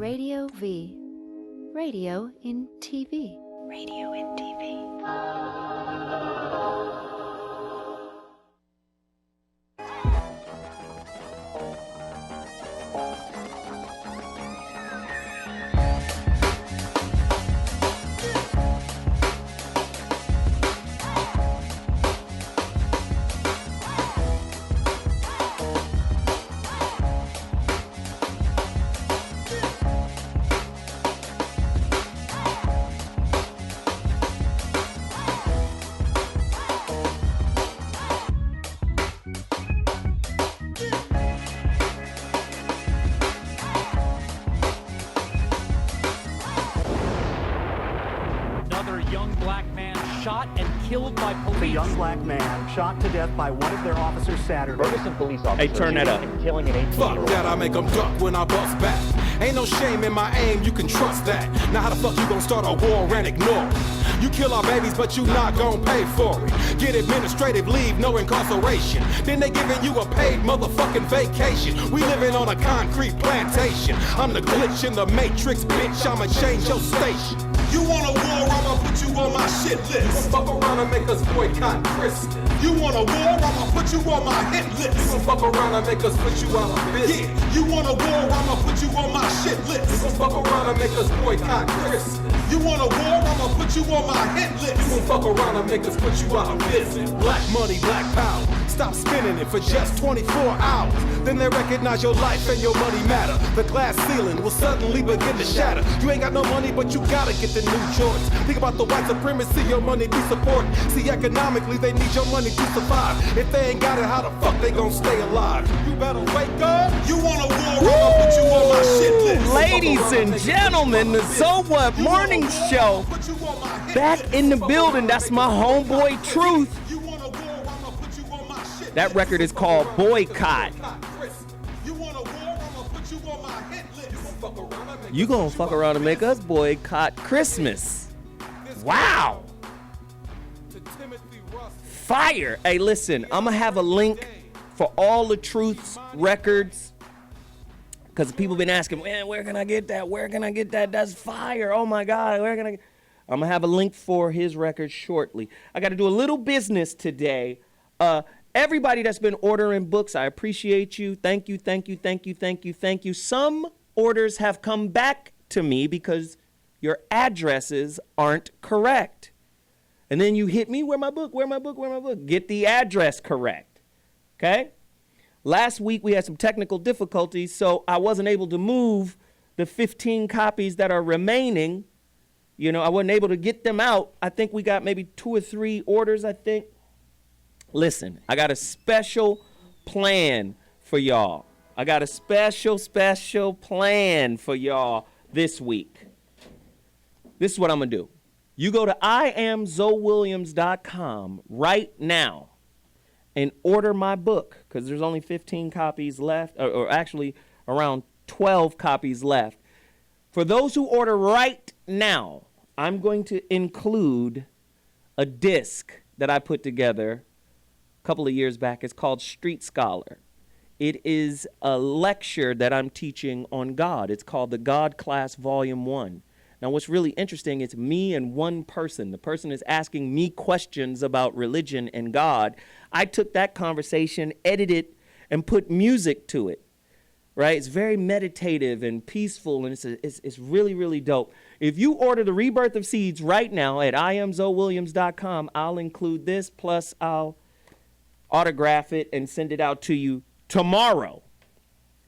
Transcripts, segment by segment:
Radio V. Radio in TV. Radio in TV. A young black man shot to death by one of their officers Saturday. Ferguson police officer. Hey, turn that up. Killing an 18-year-old. Fuck that, I make them duck when I bust back. Ain't no shame in my aim, you can trust that. Now how the fuck you gonna start a war and ignore it? You kill our babies, but you not gonna pay for it. Get administrative leave, no incarceration. Then they giving you a paid motherfucking vacation. We living on a concrete plantation. I'm the glitch in the matrix, bitch, I'ma change your station. You want a war, I'ma put you on my shit list. You gon' fuck around and make us boycott Christmas. You want a war, I'ma put you on my hit list. You gon' fuck around and make us put you out of business. Yeah, you want a war, I'ma put you on my shit list. You gon' fuck around and make us boycott Christmas. You want a war, I'ma put you on my hit list. You gon' fuck around and make us put you out of business. Black money, black power. Stop spinning it for just 24 hours. Then they recognize your life and your money matter. The glass ceiling will suddenly begin to shatter. You ain't got no money, but you gotta get the new Jordans. Think about the white supremacy your money be supporting. See, economically, they need your money to survive. If they ain't got it, how the fuck they gonna stay alive? You better wake up. You want a war, I'ma put you on my shit list. Ladies and gentlemen, the So What Morning Show back in the building. That's my homeboy Truth. That record is called Boycott. You gonna fuck around and make us boycott Christmas. Wow. Fire. Hey, listen, I'm gonna have a link for all the Truth's records. Because people been asking, man, where can I get that? Where can I get that? That's fire. Oh my God, where can I get? I'm gonna have a link for his record shortly. I gotta do a little business today. Everybody that's been ordering books, I appreciate you. Thank you, thank you, thank you, thank you, thank you. Some orders have come back to me because your addresses aren't correct. And then you hit me, where my book, where my book, where my book? Get the address correct, okay? Last week we had some technical difficulties, so I wasn't able to move the 15 copies that are remaining. You know, I wasn't able to get them out. I think we got maybe 2 or 3 orders, I think. Listen, I got a special plan for y'all. I got a special plan for y'all this week. This is what I'm going to do. You go to IamZoeWilliams.com right now and order my book, because there's only 15 copies left, or actually around 12 copies left. For those who order right now, I'm going to include a disc that I put together couple of years back. It's called Street Scholar. It is a lecture that I'm teaching on God. It's called the God Class Volume 1. Now, what's really interesting, it's me and one person. The person is asking me questions about religion and God. I took that conversation, edited, and put music to it, right? It's very meditative and peaceful, and it's really, really dope. If you order The Rebirth of Seeds right now at IamZoeWilliams.com, I'll include this, plus I'll autograph it and send it out to you tomorrow.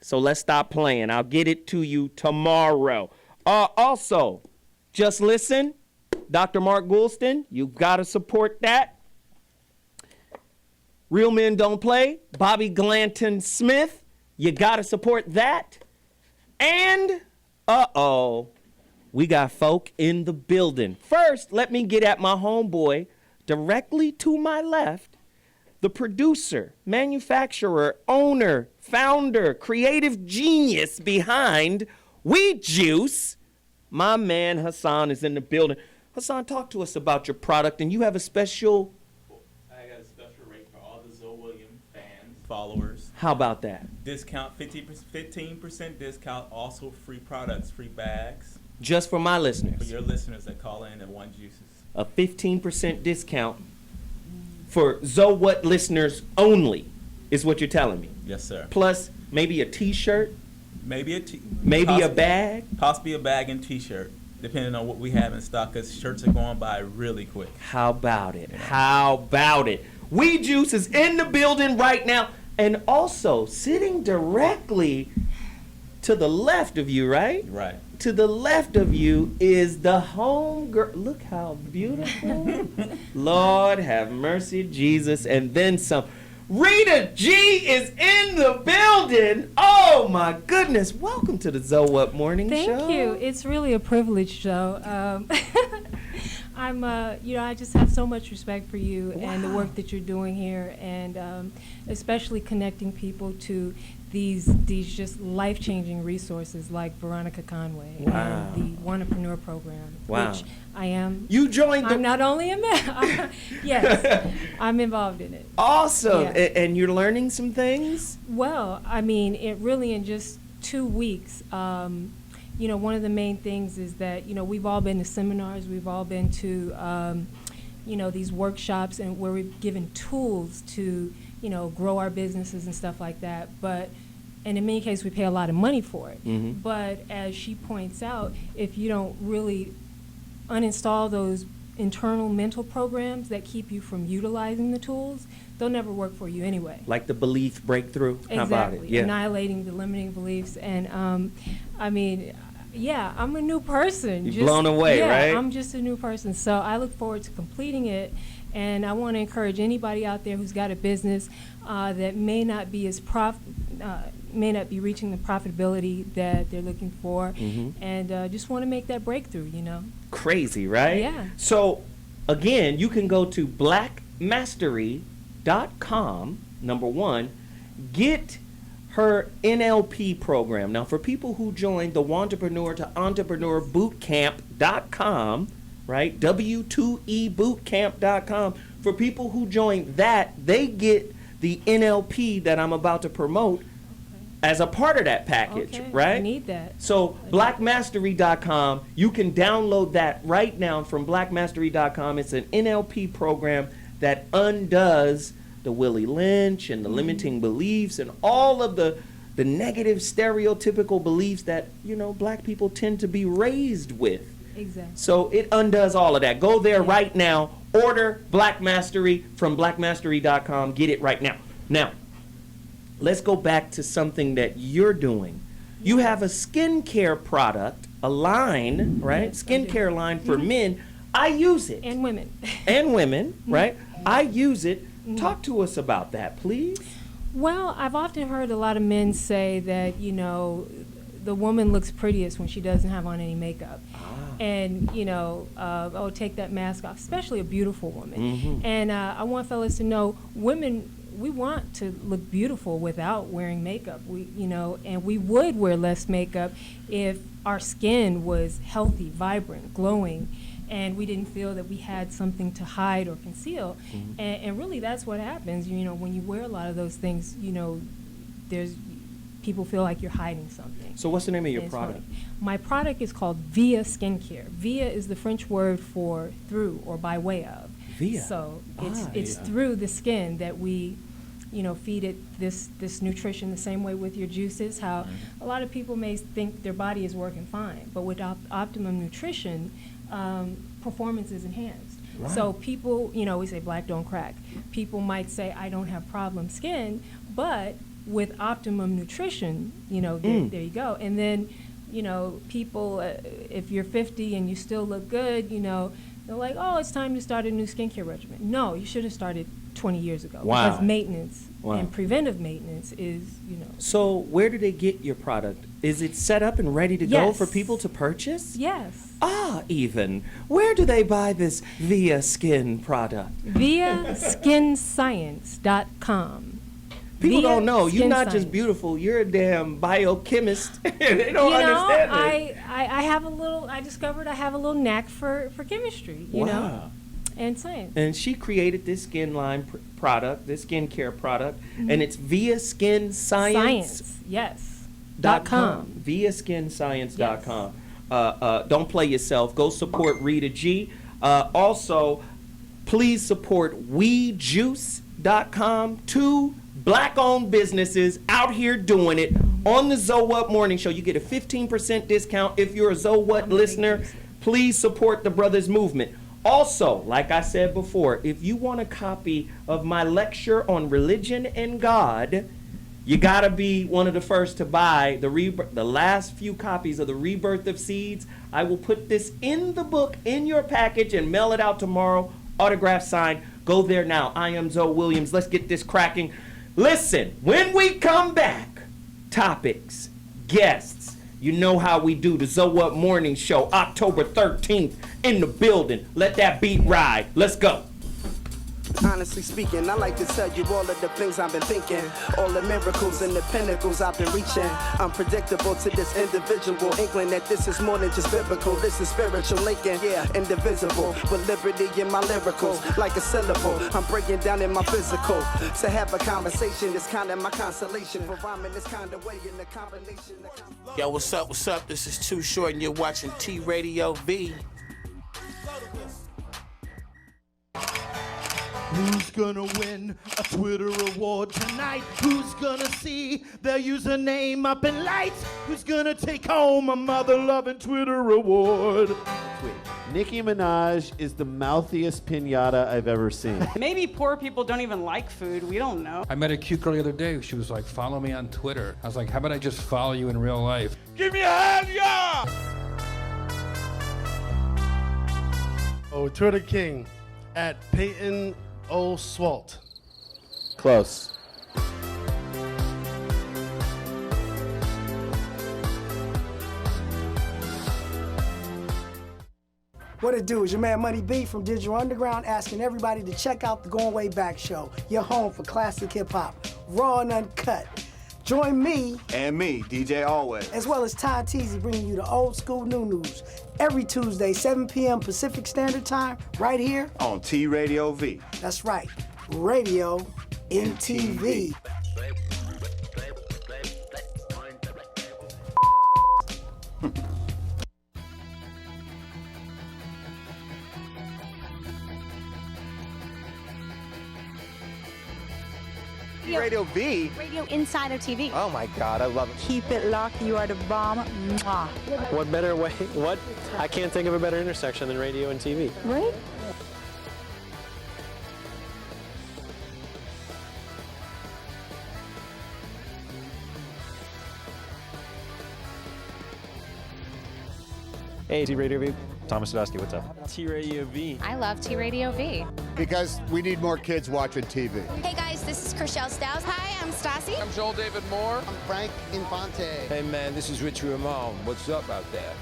So let's stop playing. I'll get it to you tomorrow. Also, just listen, Dr. Mark Goulston, you've got to support that. Real Men Don't Play, Bobby Glanton Smith, you got to support that. And, we got folk in the building. First, let me get at my homeboy directly to my left. The producer, manufacturer, owner, founder, creative genius behind Weed Juice. My man Hassan is in the building. Hassan, talk to us about your product, and you have a special... I got a special rate for all the Zoe Williams fans, followers. How about that? Discount, 15% discount, also free products, free bags Just for my for listeners. your listeners that call in and want juices. A 15% discount for So What listeners only is what you're telling me. Yes, sir. Plus maybe a t-shirt, Maybe maybe a bag. Possibly a bag and t-shirt, depending on what we have in stock, because shirts are going by really quick. How about it? How about it? Weed Juice is in the building right now, and also sitting directly to the left of you, right? Right. To the left of you is the home girl. Look how beautiful. Lord have mercy, Jesus, and then some. Rita G is in the building. Oh my goodness. Welcome to the Zoe Up Morning Show. Thank you. It's really a privilege, Joe. I just have so much respect for you and the work that you're doing here, and especially connecting people to these just life-changing resources like Veronica Conway and the Entrepreneur program, which I am. You joined I'm not only a member. Yes, I'm involved in it. Awesome. Yeah. And you're learning some things? Well, I mean, it really in just 2 weeks. One of the main things is that, we've all been to seminars, we've all been to, these workshops, and where we've given tools to, grow our businesses and stuff like that. And in many cases, we pay a lot of money for it. Mm-hmm. But as she points out, if you don't really uninstall those internal mental programs that keep you from utilizing the tools, they'll never work for you anyway. Like the belief breakthrough? Exactly. How about it? Yeah. Annihilating the limiting beliefs. And I'm a new person. You're blown away, right? I'm just a new person. So I look forward to completing it. And I want to encourage anybody out there who's got a business that may not be reaching the profitability that they're looking for, and just want to make that breakthrough. Crazy, right? Yeah. So, again, you can go to blackmastery.com. Number one, get her NLP program. Now, for people who joined the Wantrepreneur to Entrepreneur Bootcamp.com, right? W2EBootcamp.com. For people who join that, they get the NLP that I'm about to promote as a part of that package, right? I need that. So blackmastery.com, you can download that right now from blackmastery.com. It's an NLP program that undoes the Willie Lynch and the limiting beliefs and all of the negative stereotypical beliefs that, black people tend to be raised with. Exactly. So it undoes all of that. Go there right now. Order Black Mastery from blackmastery.com. Get it right now. Now, let's go back to something that you're doing. You have a skincare product, a line, right? Yes, Skincare line for men. I use it. And women. And women, right? I use it. Talk to us about that, please. Well, I've often heard a lot of men say that, the woman looks prettiest when she doesn't have on any makeup. And, take that mask off, especially a beautiful woman. And I want fellas to know, women, we want to look beautiful without wearing makeup. And we would wear less makeup if our skin was healthy, vibrant, glowing, and we didn't feel that we had something to hide or conceal. And really that's what happens, when you wear a lot of those things, people feel like you're hiding something. So what's the name of your It's product? funny. My product is called Via Skincare. Via is the French word for through or by way of. Via. So it's through the skin that we, feed it this nutrition the same way with your juices. How a lot of people may think their body is working fine, but with optimum nutrition, performance is enhanced. Right. So people, we say black don't crack. People might say I don't have problem skin, but with optimum nutrition, there you go. And then, people, if you're 50 and you still look good, they're like, oh, it's time to start a new skincare regimen. No, you should have started 20 years ago. Wow. Because maintenance Wow. and preventive maintenance is, So where do they get your product? Is it set up and ready to go Yes. for people to purchase? Yes. Even. Where do they buy this Via Skin product? Via skinscience.com. People Via don't know. You're Skin not just Science. beautiful. You're a damn biochemist. They don't understand this. I have a little, I discovered I have a little knack for chemistry, you know? And science. And she created this skin line product, this skincare product, and it's via Skin Science. Yes. .com. Via skinscience.com. Don't play yourself. Go support Rita G. Also, please support WeJuice.com. 2 Black-owned businesses out here doing it. On the Zoe What Morning Show, you get a 15% discount. If you're a Zoe What listener, please support the Brothers Movement. Also, like I said before, if you want a copy of my lecture on religion and God, you gotta be one of the first to buy the last few copies of The Rebirth of Seeds. I will put this in the book in your package and mail it out tomorrow. Autograph signed. Go there now. I am Zoe Williams. Let's get this cracking. Listen, when we come back, topics, guests, you know how we do. The Zoe What Morning Show, October 13th, in the building. Let that beat ride. Let's go. Honestly speaking, I like to tell you all of the things I've been thinking, all the miracles and the pinnacles I've been reaching. Unpredictable to this individual, inkling that this is more than just biblical. This is spiritual linking, indivisible, with liberty in my lyricals, like a syllable. I'm breaking down in my physical. To have a conversation is kind of my consolation. For rhyming this kind of way in the combination. Yo, what's up? What's up? This is Too Short, and you're watching T Radio V. Who's gonna win a Twitter award tonight? Who's gonna see their username up in lights? Who's gonna take home a mother-loving Twitter award? Nicki Minaj is the mouthiest pinata I've ever seen. Maybe poor people don't even like food. We don't know. I met a cute girl the other day. She was like, follow me on Twitter. I was like, how about I just follow you in real life? Give me a hand, yeah! Oh, Twitter King at Peyton O'Swalt. Close. What it do is your man Money B from Digital Underground asking everybody to check out the Going Way Back show, your home for classic hip-hop, raw and uncut. Join me and me, DJ Always, as well as Ty Teasy, bringing you the old school new news every Tuesday, 7 p.m. Pacific Standard Time, right here on T Radio V. That's right, Radio in TV. Radio V. Radio inside of TV. Oh my God, I love it. Keep it locked. You are the bomb. Mwah. What better way? What? I can't think of a better intersection than radio and TV. Right? Hey, T Radio V. Thomas Sadowski, what's up? T Radio V. I love T Radio V. Because we need more kids watching TV. Hey guys, this is Chriselle Stiles. Hi, I'm Stassi. I'm Joel David Moore. I'm Frank Infante. Hey man, this is Richie Ramone. What's up out there?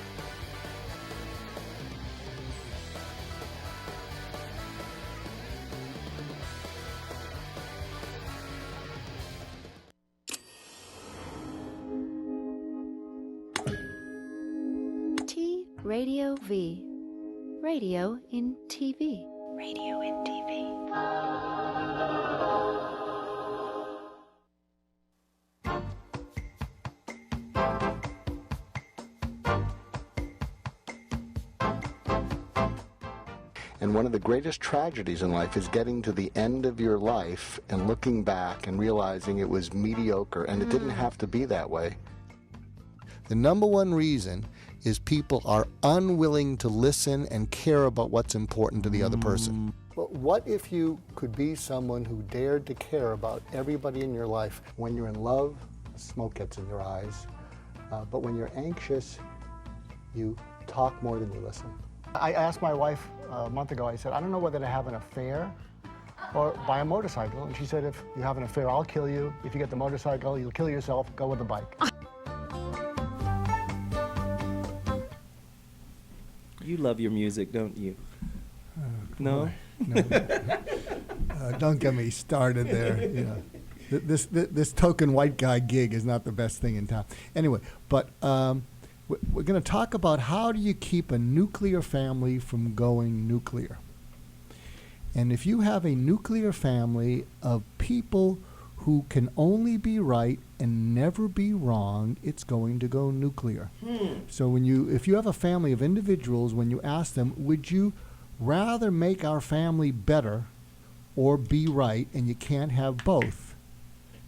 Radio V. Radio in TV. Radio in TV. And one of the greatest tragedies in life is getting to the end of your life and looking back and realizing it was mediocre, and it didn't have to be that way. The number one reason is people are unwilling to listen and care about what's important to the other person. Well, what if you could be someone who dared to care about everybody in your life? When you're in love, smoke gets in your eyes. But when you're anxious, you talk more than you listen. I asked my wife a month ago, I said, I don't know whether to have an affair or buy a motorcycle. And she said, if you have an affair, I'll kill you. If you get the motorcycle, you'll kill yourself. Go with the bike. You love your music, don't you? No? No. Don't get me started there. You know, this token white guy gig is not the best thing in town. Anyway, but we're going to talk about how do you keep a nuclear family from going nuclear. And if you have a nuclear family of people who can only be right and never be wrong, it's going to go nuclear. So if you have a family of individuals, when you ask them, would you rather make our family better or be right, and you can't have both,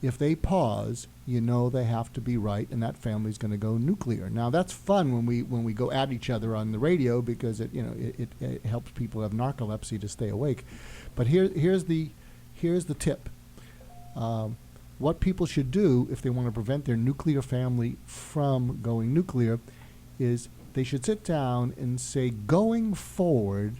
if they pause, you know they have to be right, and that family's going to go nuclear. Now that's fun when we go at each other on the radio, because it helps people who have narcolepsy to stay awake. But here's the tip. What people should do if they want to prevent their nuclear family from going nuclear is they should sit down and say, going forward,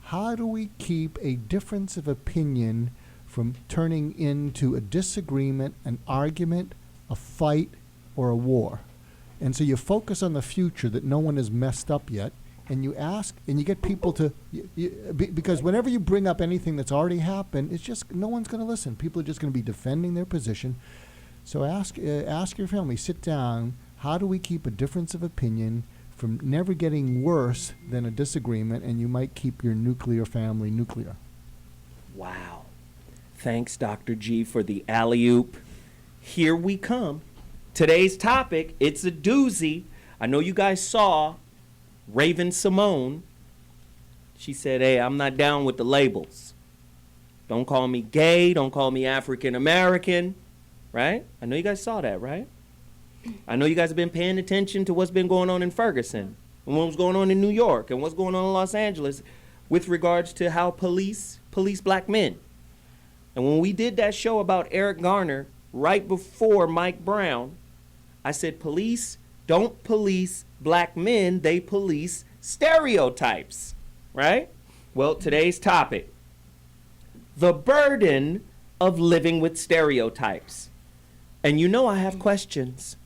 how do we keep a difference of opinion from turning into a disagreement, an argument, a fight, or a war? And so you focus on the future, that no one has messed up yet, and you ask, and you get people to, because whenever you bring up anything that's already happened, it's just, no one's going to listen. People are just going to be defending their position. So ask your family, sit down, how do we keep a difference of opinion from never getting worse than a disagreement, and you might keep your nuclear family nuclear. Wow. Thanks, Dr. G, for the alley-oop. Here we come. Today's topic, it's a doozy. I know you guys saw Raven Simone. She said, hey, I'm not down with the labels. Don't call me gay. Don't call me African American. Right? I know you guys saw that, right? I know you guys have been paying attention to what's been going on in Ferguson and what's going on in New York and what's going on in Los Angeles with regards to how police black men. And when we did that show about Eric Garner right before Mike Brown, I said police don't police black men, they police stereotypes, right? Well, today's topic, the burden of living with stereotypes. And you know I have questions.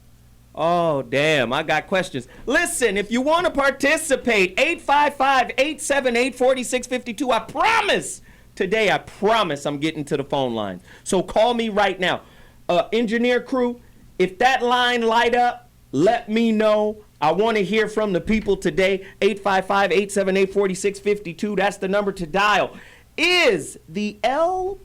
Oh, damn, I got questions. Listen, if you want to participate, 855-878-4652. I promise, today I promise I'm getting to the phone line. So call me right now. Engineer crew, if that line light up, let me know. I want to hear from the people today. 855-878-4652. That's the number to dial. Is the LBGT?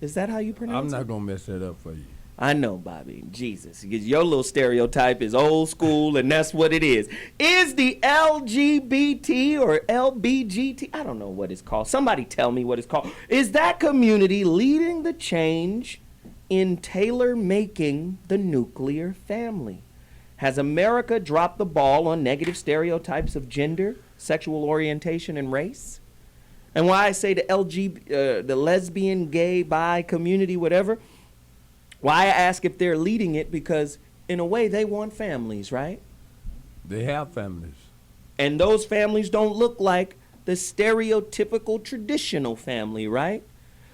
Is that how you pronounce it? I'm not going to mess that up for you. I know, Bobby. Jesus. Your little stereotype is old school, and that's what it is. Is the LGBT or LBGT, I don't know what it's called. Somebody tell me what it's called. Is that community leading the change in tailor-making the nuclear family? Has America dropped the ball on negative stereotypes of gender, sexual orientation, and race? And why I say the lesbian, gay, bi community, whatever, why I ask if they're leading it, because in a way they want families, right? They have families. And those families don't look like the stereotypical traditional family, right?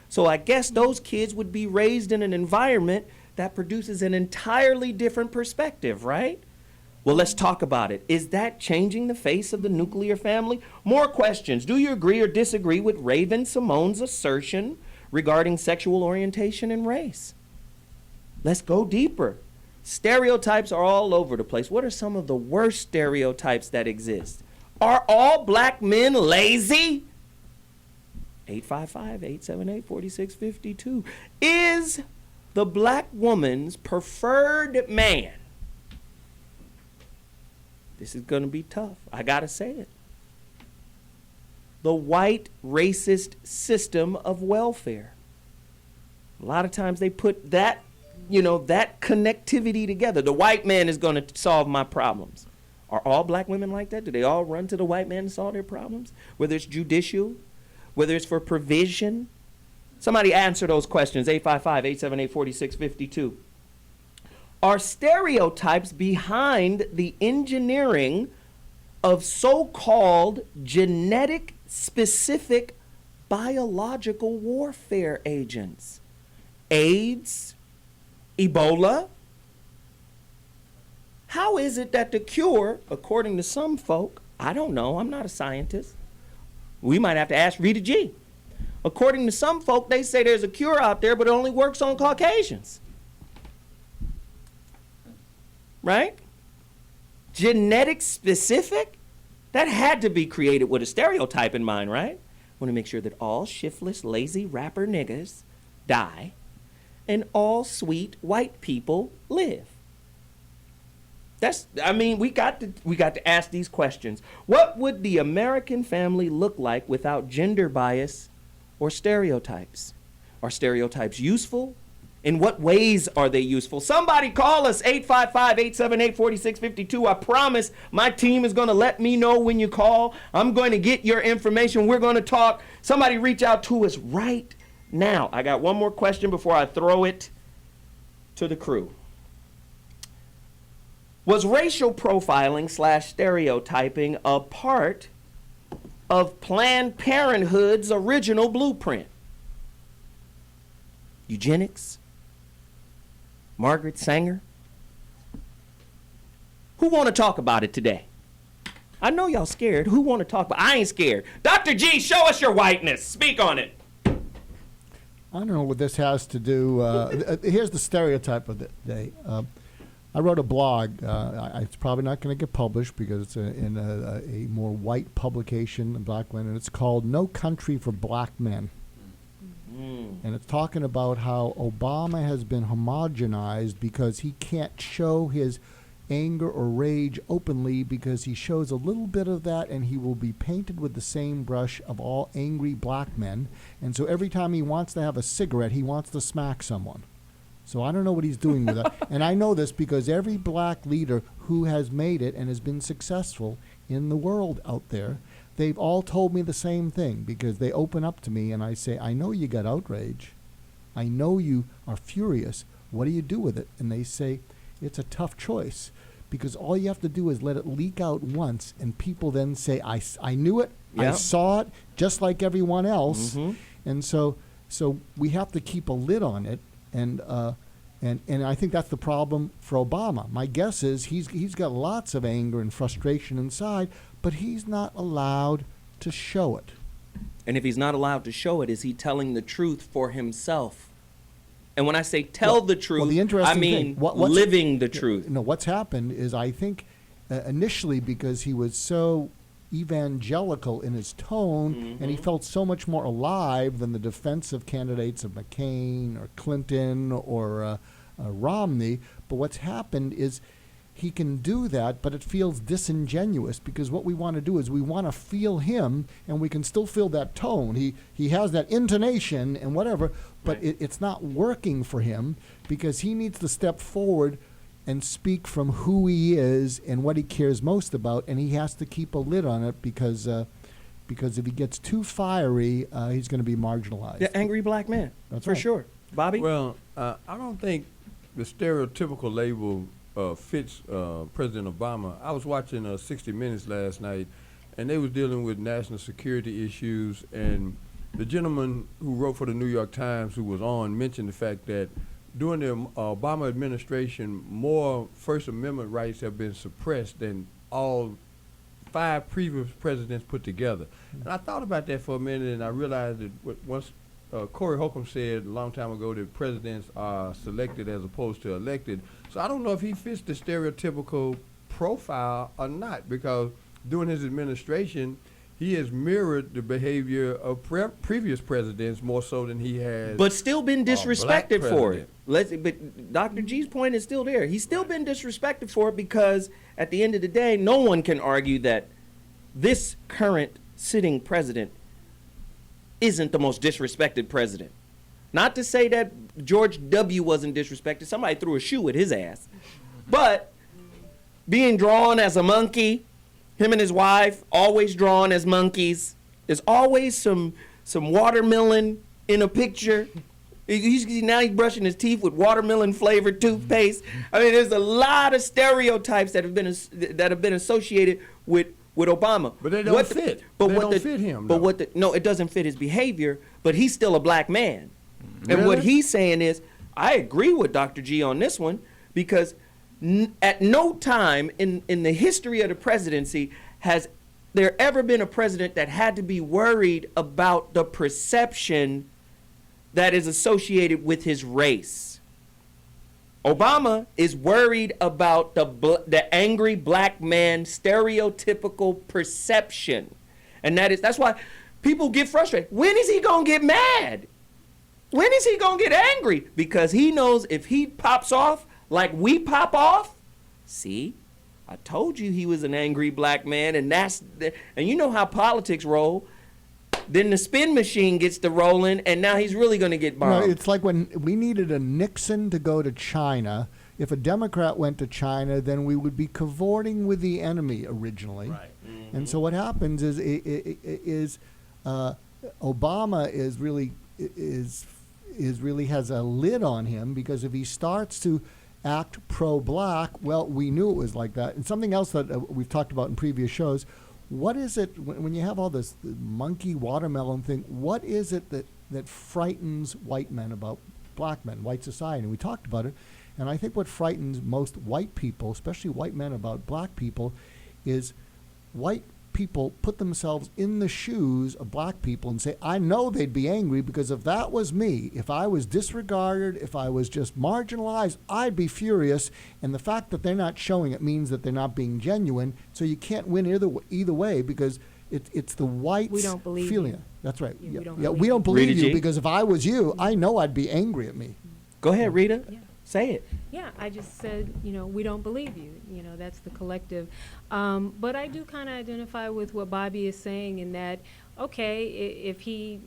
So I guess those kids would be raised in an environment that produces an entirely different perspective, right? Well, let's talk about it. Is that changing the face of the nuclear family? More questions. Do you agree or disagree with Raven Simone's assertion regarding sexual orientation and race? Let's go deeper. Stereotypes are all over the place. What are some of the worst stereotypes that exist? Are all black men lazy? 855-878-4652. Is the black woman's preferred man? This is going to be tough. I got to say it. The white racist system of welfare. A lot of times they put that, that connectivity together. The white man is going to solve my problems. Are all black women like that? Do they all run to the white man to solve their problems? Whether it's judicial, whether it's for provision. Somebody answer those questions, 855-878-4652. Are stereotypes behind the engineering of so-called genetic-specific biological warfare agents? AIDS, Ebola? How is it that the cure, according to some folk, I don't know, I'm not a scientist. We might have to ask Rita G. According to some folk, they say there's a cure out there, but it only works on Caucasians. Right? Genetic specific? That had to be created with a stereotype in mind, right? Want to make sure that all shiftless, lazy rapper niggas die and all sweet white people live. We got to ask these questions. What would the American family look like without gender bias or stereotypes? Are stereotypes useful? In what ways are they useful? Somebody call us, 855-878-4652. I promise my team is going to let me know when you call. I'm going to get your information. We're going to talk. Somebody reach out to us right now. I got one more question before I throw it to the crew. Was racial profiling / stereotyping a part of Planned Parenthood's original blueprint? Eugenics? Margaret Sanger? Who want to talk about it today? I know y'all scared. Who want to talk about it? I ain't scared. Dr. G, show us your whiteness. Speak on it. I don't know what this has to do. Here's the stereotype of the day. I wrote a blog. It's probably not going to get published because it's in a more white publication, Black Men, and it's called No Country for Black Men. And it's talking about how Obama has been homogenized because he can't show his anger or rage openly because he shows a little bit of that and he will be painted with the same brush of all angry black men. And so every time he wants to have a cigarette, he wants to smack someone. So I don't know what he's doing with that. And I know this because every black leader who has made it and has been successful in the world out there, they've all told me the same thing because they open up to me and I say, I know you got outrage. I know you are furious. What do you do with it? And they say, it's a tough choice because all you have to do is let it leak out once and people then say, I knew it, I saw it, just like everyone else. And so we have to keep a lid on it. And I think that's the problem for Obama. My guess is he's got lots of anger and frustration inside, but he's not allowed to show it. And if he's not allowed to show it, is he telling the truth for himself? And when I say tell the truth, I mean living the truth. No, what's happened is I think initially because he was so evangelical in his tone and he felt so much more alive than the defensive candidates of McCain or Clinton or Romney. But what's happened is he can do that, but it feels disingenuous because what we want to do is we want to feel him and we can still feel that tone. He has that intonation and whatever, but it's not working for him because he needs to step forward and speak from who he is and what he cares most about, and he has to keep a lid on it because if he gets too fiery, he's going to be marginalized. The angry black man, that's for right. sure. Bobby? Well, I don't think the stereotypical label fits President Obama. I was watching 60 Minutes last night, and they was dealing with national security issues, and the gentleman who wrote for the New York Times who was on mentioned the fact that during the Obama administration, more First Amendment rights have been suppressed than all 5 previous presidents put together. And I thought about that for a minute, and I realized that once Corey Holcomb said a long time ago that presidents are selected as opposed to elected. So I don't know if he fits the stereotypical profile or not, because during his administration, he has mirrored the behavior of previous presidents more so than he has. But still been disrespected for it. But Dr. G's point is still there. He's still been disrespected for it because at the end of the day, no one can argue that this current sitting president isn't the most disrespected president. Not to say that George W. wasn't disrespected. Somebody threw a shoe at his ass. But being drawn as a monkey, him and his wife always drawn as monkeys. There's always some watermelon in a picture. Now he's brushing his teeth with watermelon flavored toothpaste. I mean, there's a lot of stereotypes that have been associated with Obama. But they don't fit. But they don't fit him. But no, it doesn't fit his behavior. But he's still a black man. Really? And what he's saying is, I agree with Dr. G on this one, because at no time in the history of the presidency has there ever been a president that had to be worried about the perception that is associated with his race. Obama is worried about the angry black man stereotypical perception. And that's why people get frustrated. When is he going to get mad? When is he going to get angry? Because he knows if he pops off like we pop off, see, I told you he was an angry black man, and you know how politics roll. Then the spin machine gets to rolling, and now he's really going to get bombed. It's like when we needed a Nixon to go to China. If a Democrat went to China, then we would be cavorting with the enemy originally. Right. Mm-hmm. And so what happens is Obama is really has a lid on him, because if he starts to act pro-black, well, we knew it was like that. And something else that we've talked about in previous shows. What is it, when you have all this monkey watermelon thing, what is it that frightens white men about black men, white society? And we talked about it. And I think what frightens most white people, especially white men, about black people is white people put themselves in the shoes of black people and say, I know they'd be angry, because if that was me, if I was disregarded, if I was just marginalized, I'd be furious. And the fact that they're not showing it means that they're not being genuine. So you can't win either way, because it's the whites we don't believe feeling you. it. That's right. We don't believe Rita you, G? because if I was you, I know I'd be angry at me. Go ahead, Rita. Yeah. Say it. Yeah, I just said, we don't believe you. That's the collective. But I do kind of identify with what Bobby is saying, in that, okay, if he,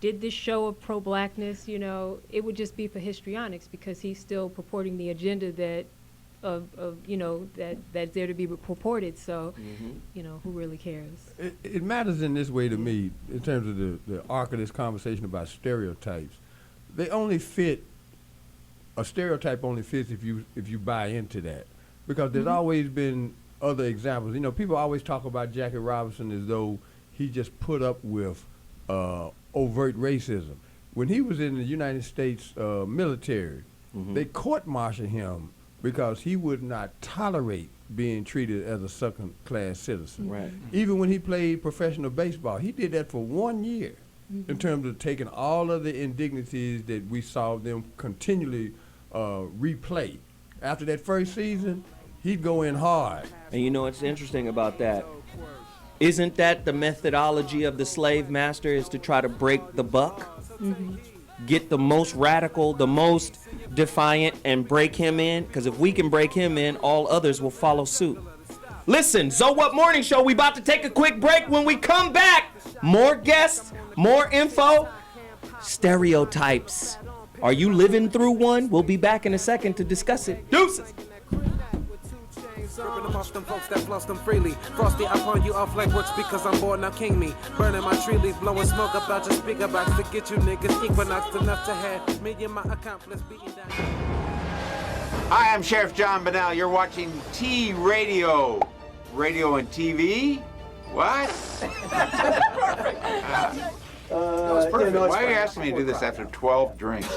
did this show of pro-blackness, it would just be for histrionics, because he's still purporting the agenda that's there to be purported. So, who really cares? It matters in this way to me, in terms of the arc of this conversation about stereotypes. They only fit. A stereotype only fits if you buy into that, because there's always been other examples. People always talk about Jackie Robinson as though he just put up with overt racism. When he was in the United States military, they court-martialed him because he would not tolerate being treated as a second-class citizen. Right. Even when he played professional baseball, he did that for 1 year. In terms of taking all of the indignities that we saw them continually replay. After that first season, he'd go in hard. And what's interesting about that? Isn't that the methodology of the slave master, is to try to break the buck? Mm-hmm. Get the most radical, the most defiant, and break him in? Because if we can break him in, all others will follow suit. Listen, So What Morning Show, we about to take a quick break. When we come back, more guests, more info, stereotypes. Are you living through one? We'll be back in a second to discuss it. Deuces. Ripping amongst them folks that floss them freely. Frosty, I pawn you off like what's because I'm bored, now king me. Burning my tree leaf, blowing smoke about your speaker box to get you niggas equinox enough to have me and my accomplice beating down. Hi, I'm Sheriff John Bonnell. You're watching T-Radio. Radio and TV? What? Perfect. That was perfect. Why are you asking me to do this after 12 drinks?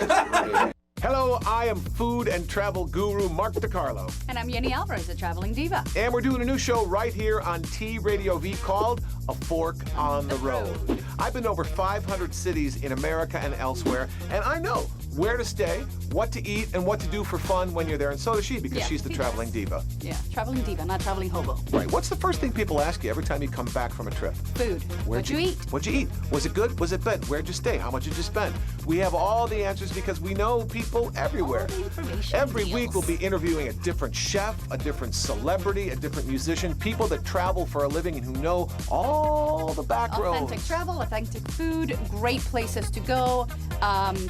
Hello, I am food and travel guru Mark DiCarlo. And I'm Yenny Alvarez, a traveling diva. And we're doing a new show right here on T-Radio V called A Fork on the Road. I've been to over 500 cities in America and elsewhere, and I know where to stay, what to eat, and what to do for fun when you're there. And so does she, because she's the traveling diva. Yeah, traveling diva, not traveling hobo. Right. What's the first thing people ask you every time you come back from a trip? Food. What'd you eat? What'd you eat? Was it good? Was it bad? Where'd you stay? How much did you spend? We have all the answers because we know people everywhere. All the information. Every week we'll be interviewing a different chef, a different celebrity, a different musician, people that travel for a living and who know all the back roads. Authentic travel, authentic food, great places to go.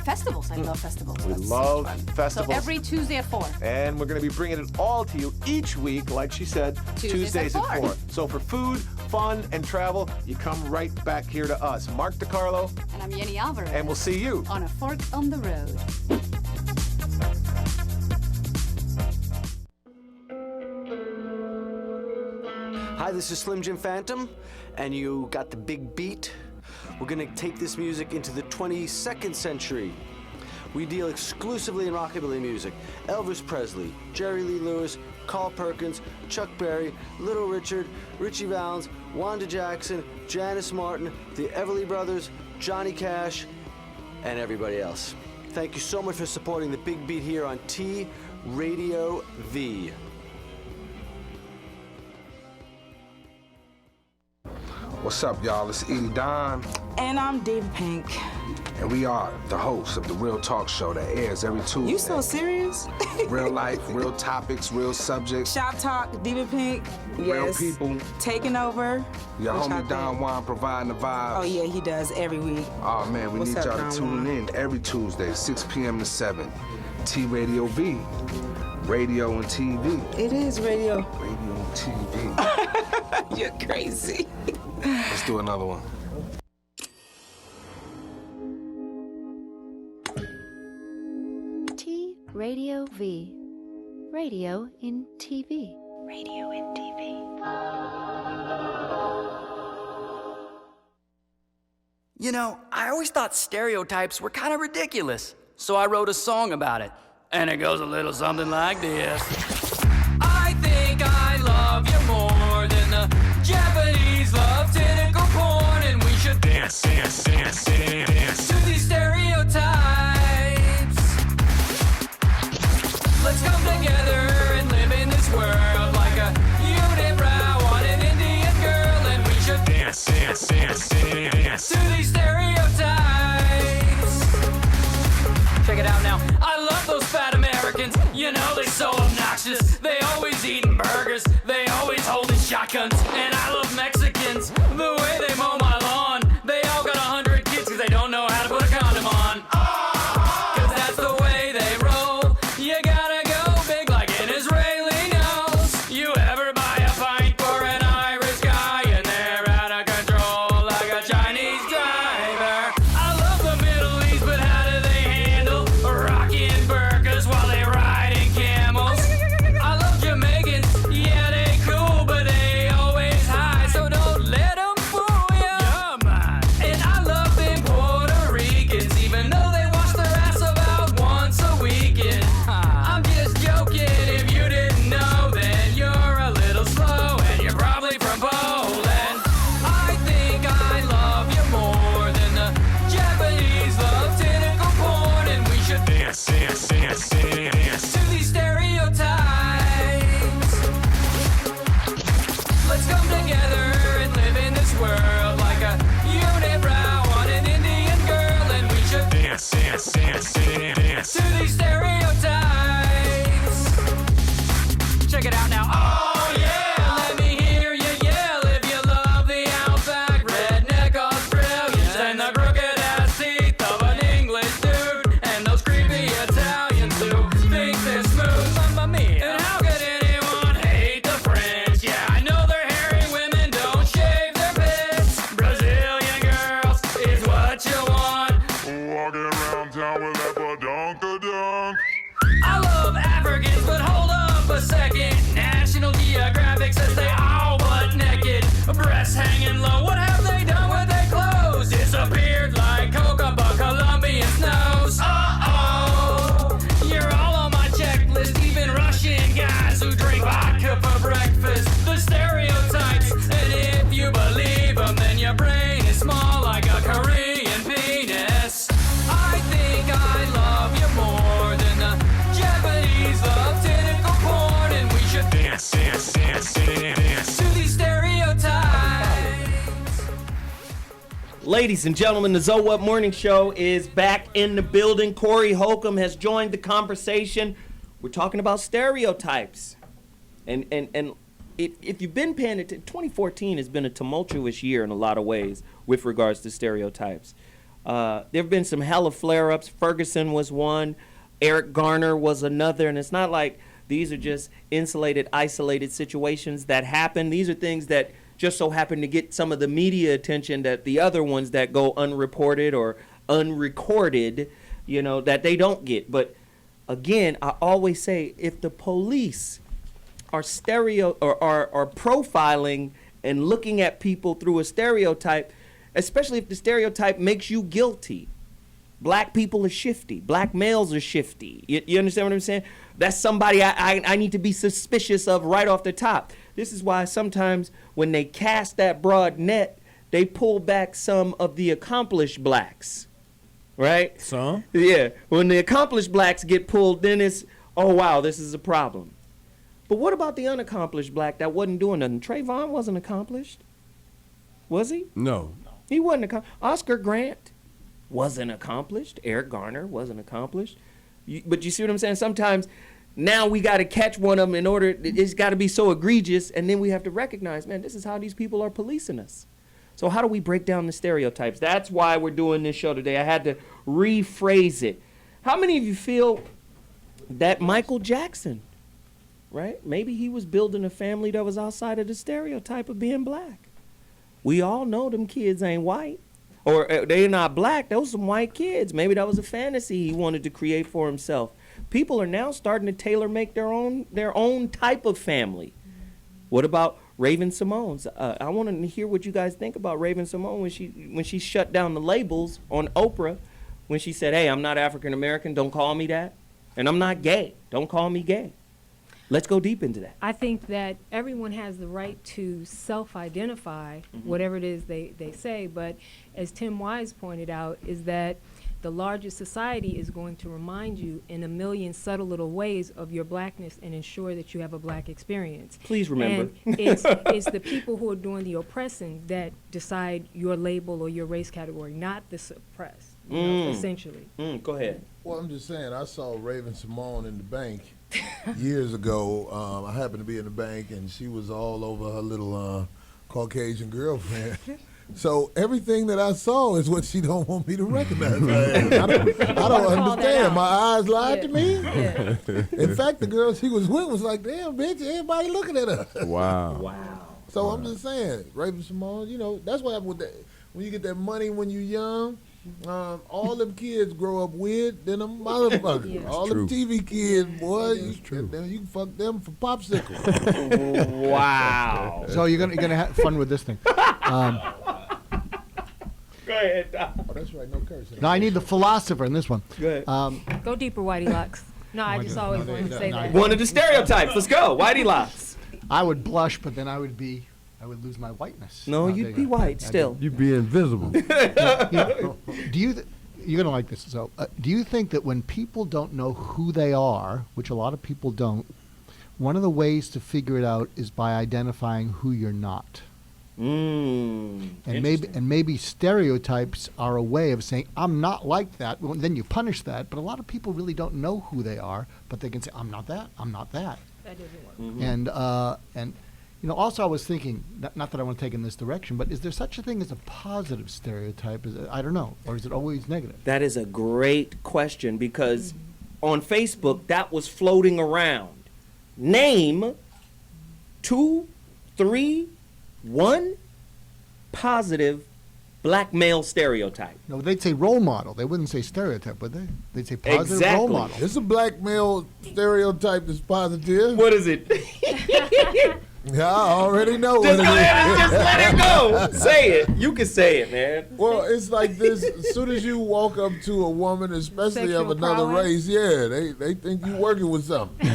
Festivals. I love festivals. We love festivals. So every Tuesday at 4. And we're going to be bringing it all to you each week, like she said, Tuesdays at 4. So for food, fun, and travel, you come right back here to us. Mark DiCarlo. And I'm Yenny Alvarez. And we'll see you on A Fork on the Road. Hi, this is Slim Jim Phantom, and you got the big beat. We're gonna take this music into the 22nd century. We deal exclusively in rockabilly music. Elvis Presley, Jerry Lee Lewis, Carl Perkins, Chuck Berry, Little Richard, Richie Valens, Wanda Jackson, Janice Martin, the Everly Brothers, Johnny Cash, and everybody else. Thank you so much for supporting the Big Beat here on T Radio V. What's up, y'all? It's Edie Don. And I'm David Pink. And we are the hosts of the Real Talk Show that airs every Tuesday. You so serious? Real life, real topics, real subjects. Shop Talk, David Pink. Real Yes. people. Taking over. Your What y'all homie Don think? Juan providing the vibes. Oh, yeah, he does every week. Oh, man, we What's need up, y'all Don to tune Juan? in every Tuesday, 6 p.m. to 7. T Radio V. Radio and TV. It is radio. Radio and TV. You're crazy. Let's do another one. T Radio V. Radio in TV. Radio in TV. You know, I always thought stereotypes were kind of ridiculous, so I wrote a song about it. And it goes a little something like this. I think I love you more than the Japanese love tentacle porn, and we should dance to these stereotypes. Let's come together and live in this world like a unibrow on an Indian girl, and we should dance to these stereotypes. Check it out now. I love those fat Americans. You know they're so obnoxious. They always eating burgers. They always holding shotguns. And I love Mexicans. The way they mow my lawn. They all got 100 kids because they don't know how to put a condom on. Cause that's the way they roll. You gotta go big like an Israeli nose. You ever buy a pint for an Irish guy and they're out of control like a Chinese driver? I love the Middle East, but how do they handle rocking burkas while they riding camels? I love Jamaicans, yeah they cool, but they always high, so don't let them fool ya. Yeah, man. And I love them Puerto Ricans, even though they wash their ass about once a weekend. I'm just joking, if you didn't know, then you're a little slow, and you're probably from Poland. I think I love you more than the Japanese love tentacle porn, and we should dance to these stereotypes. Let's come together and live in this world like a unibrow on an Indian girl, and we should dance to these stereotypes. Check it out now. Oh yeah, let me hear you yell if you love the outback redneck Australians and the crooked ass teeth of an English dude and those creepy Italians who think they're smooth. Mamma mia. And how could anyone hate the French? Yeah, I know they're hairy women don't shave their pits. Brazilian girls is what you want. Walking around town with that badonka-dunk. I love Africans, but hold up a second. National Geographic says they all butt naked, breasts hanging low. What have they done with their clothes? Disappeared like Coca Colombian snows. Uh-oh, you're all on my checklist. Even Russian guys who drink vodka for breakfast. The stereotypes, and if you believe them, then your brain is small like a Korean penis. I think I love you more than the Japanese love tentacle porn, and we should dance to these stereotypes. Ladies and gentlemen, the Zo What Morning Show is back in the building. Corey Holcomb has joined the conversation. We're talking about stereotypes. And if you've been paying attention, 2014 has been a tumultuous year in a lot of ways with regards to stereotypes. There have been some hella flare-ups. Ferguson was one. Eric Garner was another. And it's not like these are just insulated, isolated situations that happen. These are things that just so happen to get some of the media attention that the other ones that go unreported or unrecorded, you know, that they don't get. But again, I always say, if the police are are profiling and looking at people through a stereotype, especially if the stereotype makes you guilty. Black people are shifty. Black males are shifty. You understand what I'm saying? That's somebody I need to be suspicious of right off the top. This is why sometimes when they cast that broad net, they pull back some of the accomplished blacks. right? Some. Yeah. When the accomplished blacks get pulled, then it's, oh, wow, this is a problem. But what about the unaccomplished black that wasn't doing nothing? Trayvon wasn't accomplished. Was he? No. He wasn't accomplished. Oscar Grant wasn't accomplished. Eric Garner wasn't accomplished. But you see what I'm saying? Sometimes now we got to catch one of them in order, it's got to be so egregious, and then we have to recognize, man, this is how these people are policing us. So how do we break down the stereotypes? That's why we're doing this show today. I had to rephrase it. How many of you feel that Michael Jackson, right? Maybe he was building a family that was outside of the stereotype of being black. We all know them kids ain't white. Or they're not black. Those some white kids. Maybe that was a fantasy he wanted to create for himself. People are now starting to tailor-make their own type of family. What about Raven Simone's? I want to hear what you guys think about Raven Simone when she shut down the labels on Oprah, when she said, hey, I'm not African American, don't call me that. And I'm not gay, don't call me gay. Let's go deep into that. I think that everyone has the right to self-identify, whatever it is they say, but as Tim Wise pointed out, is that the larger society is going to remind you in a million subtle little ways of your blackness and ensure that you have a black experience. Please remember. And it's the people who are doing the oppressing that decide your label or your race category, not the suppressed, you know, essentially. Go ahead. Well, I'm just saying, I saw Raven Simone in the bank years ago. I happened to be in the bank, and she was all over her little Caucasian girlfriend. So everything that I saw is what she don't want me to recognize. I don't understand. My eyes lied to me. Yeah. In fact, the girl she was with was like, damn, bitch, everybody looking at her. Wow. So I'm just saying, Raven Simone, you know, that's what happened with that. When you get that money when you're young, all them kids grow up weird, then them motherfuckers. Yeah. All them TV kids, boy, you can fuck them for popsicles. Wow. So you're gonna have fun with this thing. Go ahead, Doc. Oh, that's right, no cursing. Now I need the philosopher in this one. Go ahead. Go deeper, Whitey Locks. No, I just always wanted to say that. One of the stereotypes. Let's go. Whitey Locks. I would blush, but then I would lose my whiteness. No, you'd be white still. You'd be invisible. You're gonna like this. So, do you think that when people don't know who they are, which a lot of people don't, one of the ways to figure it out is by identifying who you're not? And maybe stereotypes are a way of saying I'm not like that. Well, then you punish that. But a lot of people really don't know who they are, but they can say I'm not that. I'm not that. That doesn't work. And you know, also I was thinking, not that I want to take in this direction, but is there such a thing as a positive stereotype? I don't know, or is it always negative? That is a great question because on Facebook that was floating around. Name 2, 3, 1 positive black male stereotype. No, they'd say role model. They wouldn't say stereotype, would they? They'd say positive role model. It's a black male stereotype that's positive. What is it? Yeah, I already know Just what it is. just let it go. Say it. You can say it, man. Well, it's like this. As soon as you walk up to a woman, especially Sexual of another prowess. race, they think you working with something.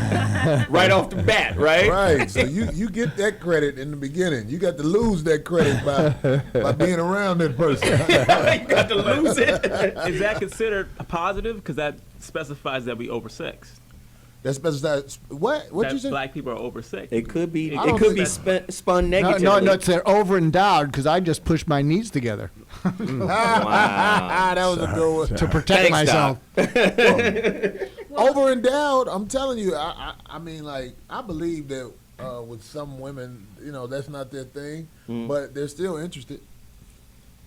Right off the bat, right? Right. So you get that credit in the beginning. You got to lose that credit by being around that person. You got to lose it. Is that considered a positive? Because that specifies that we oversexed. That specifies what? What that you say? Black people are oversexed. It could be. I It don't could be think spun negatively. No, it's they're over endowed because I just pushed my knees together Wow. That was a good one. to protect myself. Over endowed. I'm telling you. I mean, like, I believe that with some women, you know, that's not their thing, but they're still interested.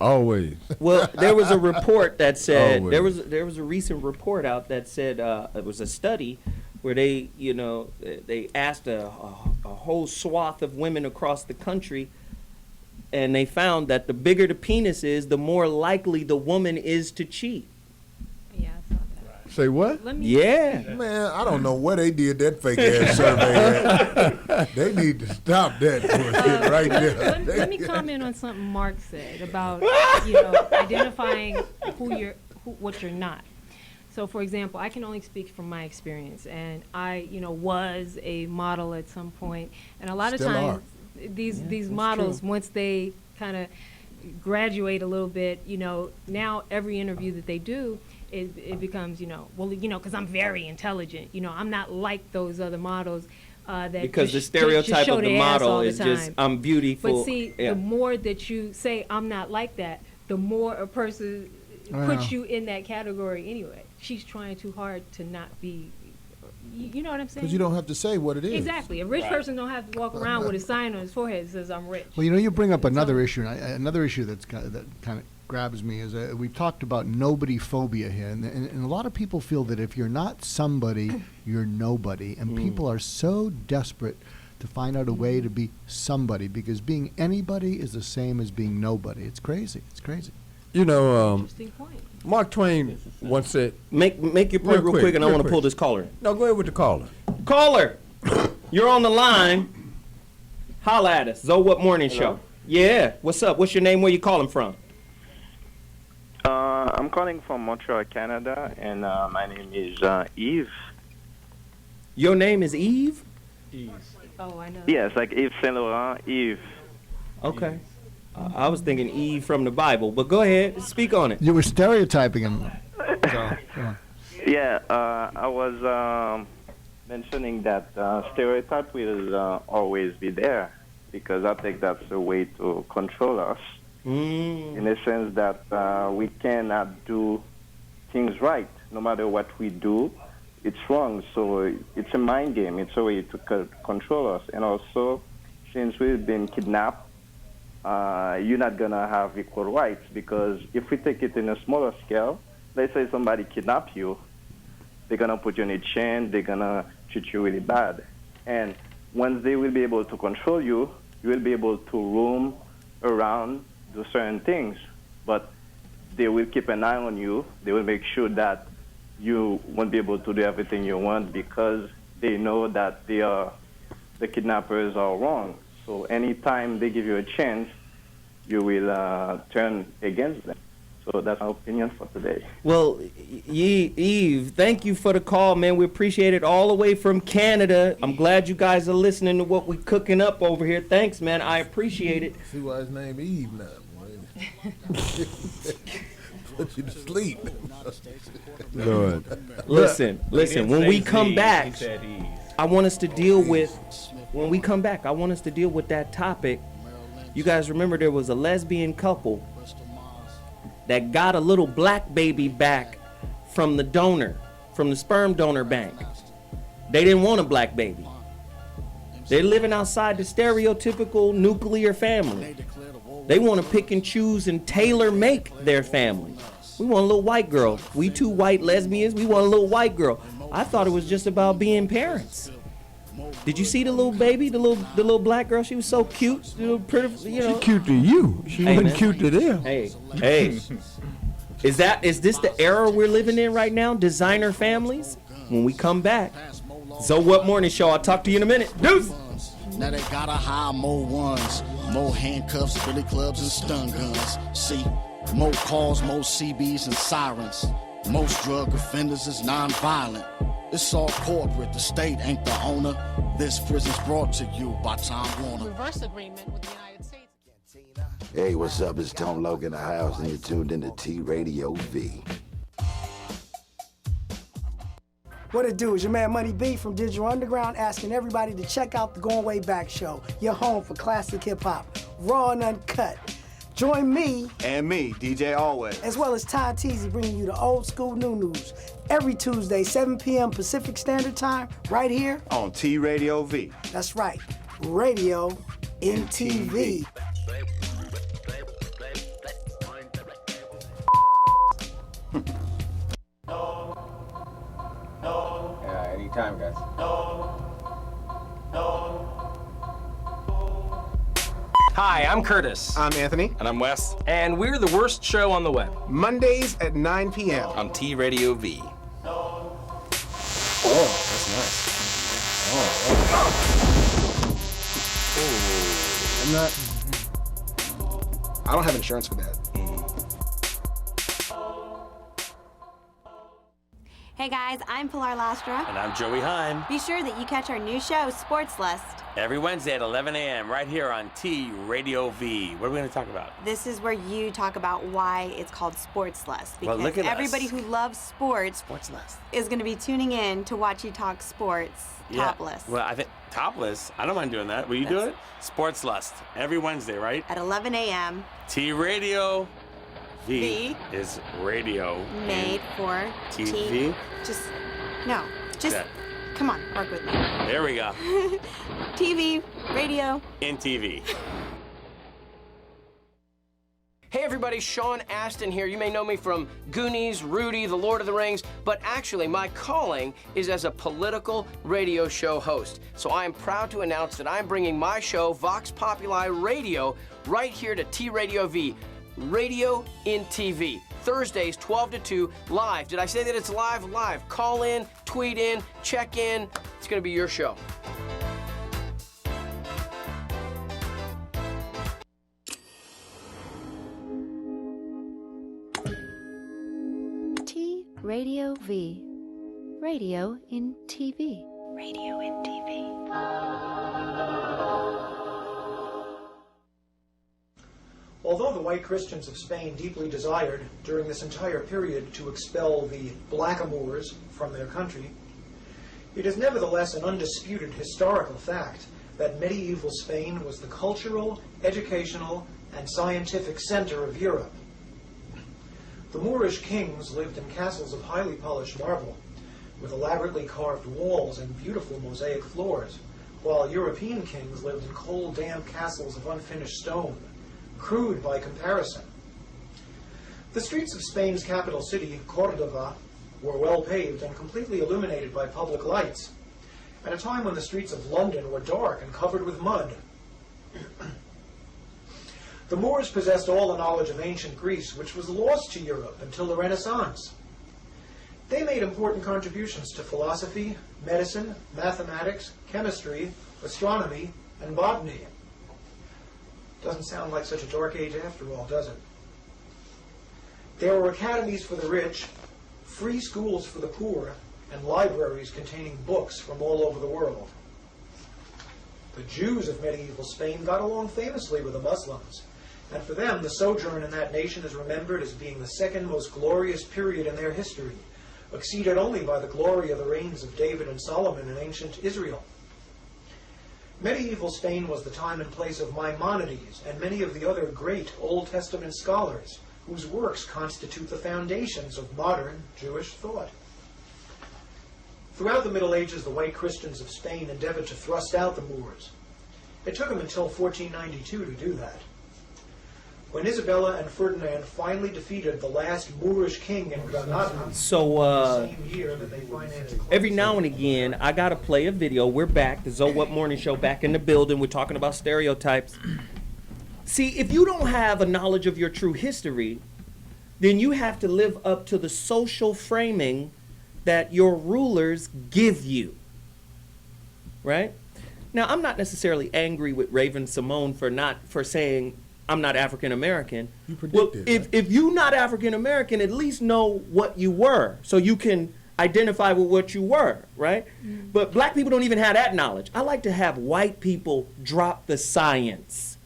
Always. Well, there was a report that said Always. there was a recent report out that said it was a study where they asked a whole swath of women across the country, and they found that the bigger the penis is, the more likely the woman is to cheat. Yeah, I saw that. Say what? Yeah. Man, I don't know where they did that fake ass survey at. They need to stop that bullshit right there. Let me comment on something Mark said about identifying what you're not. So, for example, I can only speak from my experience, and I, was a model at some point, and a lot Still of times these models, once they kind of graduate a little bit, now every interview that they do, it becomes, because I'm very intelligent. I'm not like those other models. Because the stereotype of the model is just, I'm beautiful. But see, the more that you say, I'm not like that, the more a person puts you in that category anyway. She's trying too hard to not be, you know what I'm saying? Because you don't have to say what it is. Exactly. A rich person don't have to walk around with a sign on his forehead that says, I'm rich. Well, you bring up another issue, and another issue that kind of grabs me is we've talked about nobody phobia here, and a lot of people feel that if you're not somebody, you're nobody, and people are so desperate to find out a way to be somebody, because being anybody is the same as being nobody. It's crazy. It's crazy. Interesting point. Mark Twain once said, make your point real quick, and I want to pull this caller. No, go ahead with the caller. Caller, you're on the line. Holla at us. Zoe What Morning Show. Yeah, what's up? What's your name? Where you calling from? I'm calling from Montreal, Canada, and my name is Yves. Your name is Eve? Oh, I know. Yes, like Yves Saint Laurent, Yves. Okay. I was thinking Eve from the Bible, but go ahead, speak on it. You were stereotyping him. So, come on. Yeah, I was mentioning that stereotype will always be there, because I think that's a way to control us. In the sense that we cannot do things right. No matter what we do, it's wrong. So it's a mind game. It's a way to control us. And also, since we've been kidnapped, you're not going to have equal rights, because if we take it in a smaller scale, let's say somebody kidnaps you, they're going to put you in a chain, they're going to treat you really bad. And once they will be able to control you, you will be able to roam around, do certain things, but they will keep an eye on you. They will make sure that you won't be able to do everything you want, because they know that the kidnappers are wrong. So anytime they give you a chance, you will turn against them. So that's my opinion for today. Well, Eve, thank you for the call, man. We appreciate it all the way from Canada. I'm glad you guys are listening to what we're cooking up over here. Thanks, man. I appreciate it. See why his name Eve now. Put you to sleep. Lord. Listen. When we come back, I want us to deal with, that topic. You guys remember there was a lesbian couple that got a little black baby back from the donor, from the sperm donor bank. They didn't want a black baby. They're living outside the stereotypical nuclear family. They want to pick and choose and tailor make their family. We want a little white girl. We two white lesbians, we want a little white girl. I thought it was just about being parents. Did you see the little baby, the little black girl? She was so cute, pretty, She cute to you. She wasn't cute to them. Hey. Is this the era we're living in right now? Designer families? When we come back. So What Morning Show. I'll talk to you in a minute. Deuce! Now they gotta hire more ones, more handcuffs, billy clubs, and stun guns. See, more calls, more CBs and sirens. Most drug offenders is non-violent. It's all corporate, the state ain't the owner. This prison's brought to you by Time Warner. Reverse agreement with the United States. Hey, what's up? It's Tone Loc in the house, and you're tuned into T Radio V. What it do? Is your man Money B from Digital Underground asking everybody to check out the Going Way Back show, your home for classic hip-hop, raw and uncut. Join me and me, DJ Always, as well as Ty Teasy, bringing you the old school new news every Tuesday, 7 p.m. Pacific Standard Time, right here on T Radio V. That's right, Radio in TV. Yeah, anytime, guys. Hi, I'm Curtis. I'm Anthony. And I'm Wes. And we're the worst show on the web. Mondays at 9 p.m. on T Radio V. Oh, that's nice. I don't have insurance for that. Hey guys, I'm Pilar Lastra. And I'm Joey Heim. Be sure that you catch our new show, Sports List. Every Wednesday at 11 a.m. right here on T Radio V. What are we going to talk about? This is where you talk about why it's called Sports List. Because Well, look at everybody us. who loves sports is going to be tuning in to watch you talk sports topless. Well, I think topless. I don't mind doing that. Will you do it? Sports Lust. Every Wednesday, right? At 11 a.m. T Radio V V. is radio. Made for TV? Just Yeah. come on, work with me. There we go. TV, radio. In TV. Hey everybody, Sean Astin here. You may know me from Goonies, Rudy, The Lord of the Rings, but actually my calling is as a political radio show host. So I am proud to announce that I'm bringing my show, Vox Populi Radio, right here to T Radio V, Radio in TV. Thursdays, 12 to 2, live. Did I say that it's live? Live. Call in, tweet in, check in. It's going to be your show. T Radio V. Radio in TV. Radio in TV. Although the white Christians of Spain deeply desired, during this entire period, to expel the blackamoors from their country, it is nevertheless an undisputed historical fact that medieval Spain was the cultural, educational, and scientific center of Europe. The Moorish kings lived in castles of highly polished marble, with elaborately carved walls and beautiful mosaic floors, while European kings lived in cold, damp castles of unfinished stone, crude by comparison. The streets of Spain's capital city, Córdoba, were well paved and completely illuminated by public lights, at a time when the streets of London were dark and covered with mud. The Moors possessed all the knowledge of ancient Greece, which was lost to Europe until the Renaissance. They made important contributions to philosophy, medicine, mathematics, chemistry, astronomy, and botany. Doesn't sound like such a dark age after all, does it? There were academies for the rich, free schools for the poor, and libraries containing books from all over the world. The Jews of medieval Spain got along famously with the Muslims, and for them the sojourn in that nation is remembered as being the second most glorious period in their history, exceeded only by the glory of the reigns of David and Solomon in ancient Israel. Medieval Spain was the time and place of Maimonides and many of the other great Old Testament scholars whose works constitute the foundations of modern Jewish thought. Throughout the Middle Ages, the white Christians of Spain endeavored to thrust out the Moors. It took them until 1492 to do that. When Isabella and Ferdinand finally defeated the last Moorish king in Granada, So, the same year that they financed every now and again, I gotta play a video. We're back, the Zoe What Morning Show, back in the building. We're talking about stereotypes. See, if you don't have a knowledge of your true history, then you have to live up to the social framing that your rulers give you, right? Now, I'm not necessarily angry with Raven Simone for saying I'm not African American. You predicted. Well, if you're not African American, at least know what you were, so you can identify with what you were, right? But black people don't even have that knowledge. I like to have white people drop the science,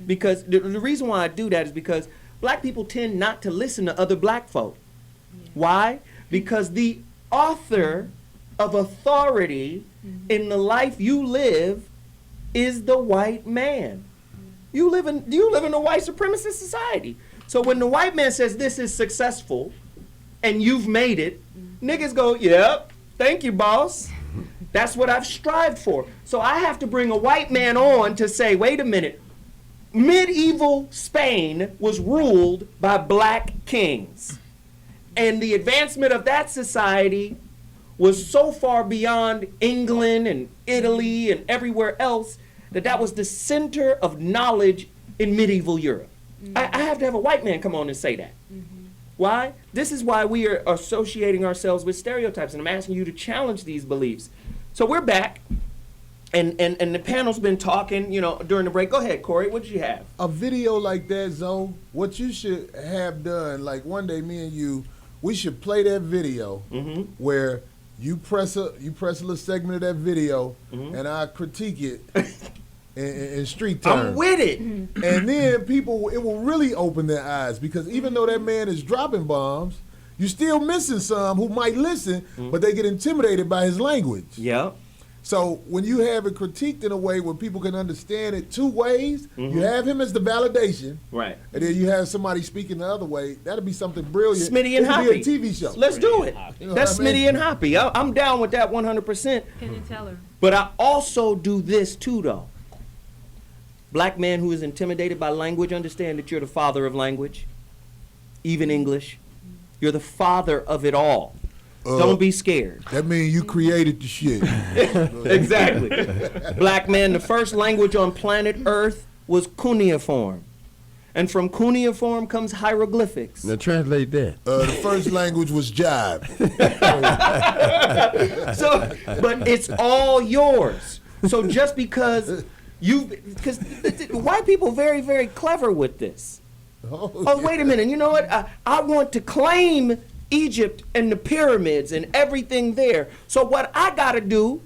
because the reason why I do that is because black people tend not to listen to other black folk. Why? Because the author of authority in the life you live is the white man. Do you live in a white supremacist society? So when the white man says this is successful and you've made it, niggas go, yep, thank you, boss. That's what I've strived for. So I have to bring a white man on to say, wait a minute, medieval Spain was ruled by black kings. And the advancement of that society was so far beyond England and Italy and everywhere else that was the center of knowledge in medieval Europe. I have to have a white man come on and say that. Why? This is why we are associating ourselves with stereotypes, and I'm asking you to challenge these beliefs. So we're back, and the panel's been talking, during the break. Go ahead, Corey, what did you have? A video like that, Zoe, what you should have done, like one day me and you, we should play that video where you press a little segment of that video, and I critique it in street terms. I'm with it. And then it will really open their eyes, because even though that man is dropping bombs, you're still missing some who might listen, but they get intimidated by his language. Yeah. So when you have it critiqued in a way where people can understand it two ways, you have him as the validation, right? And then you have somebody speaking the other way. That'll be something brilliant. Smitty and Hoppy. It could be a TV show. Let's do it. You know That's what I mean? Smitty and Hoppy. I'm down with that 100%. Penn and Teller. But I also do this too, though. Black man who is intimidated by language, understand that you're the father of language, even English. You're the father of it all. Don't be scared. That means you created the shit. Exactly. Black man, the first language on planet Earth was cuneiform. And from cuneiform comes hieroglyphics. Now translate that. The first language was jive. But it's all yours. So just because because white people very, very clever with this. Oh, wait a minute. You know what? I want to claim Egypt and the pyramids and everything there. So what I got to do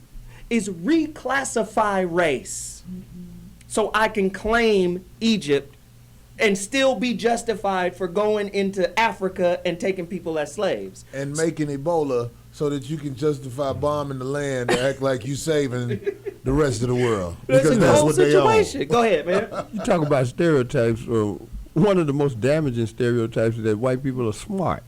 is reclassify race so I can claim Egypt and still be justified for going into Africa and taking people as slaves. And making Ebola so that you can justify bombing the land and act like you saving the rest of the world. Because that's what they own. Go ahead, man. You talk about stereotypes. One of the most damaging stereotypes is that white people are smart.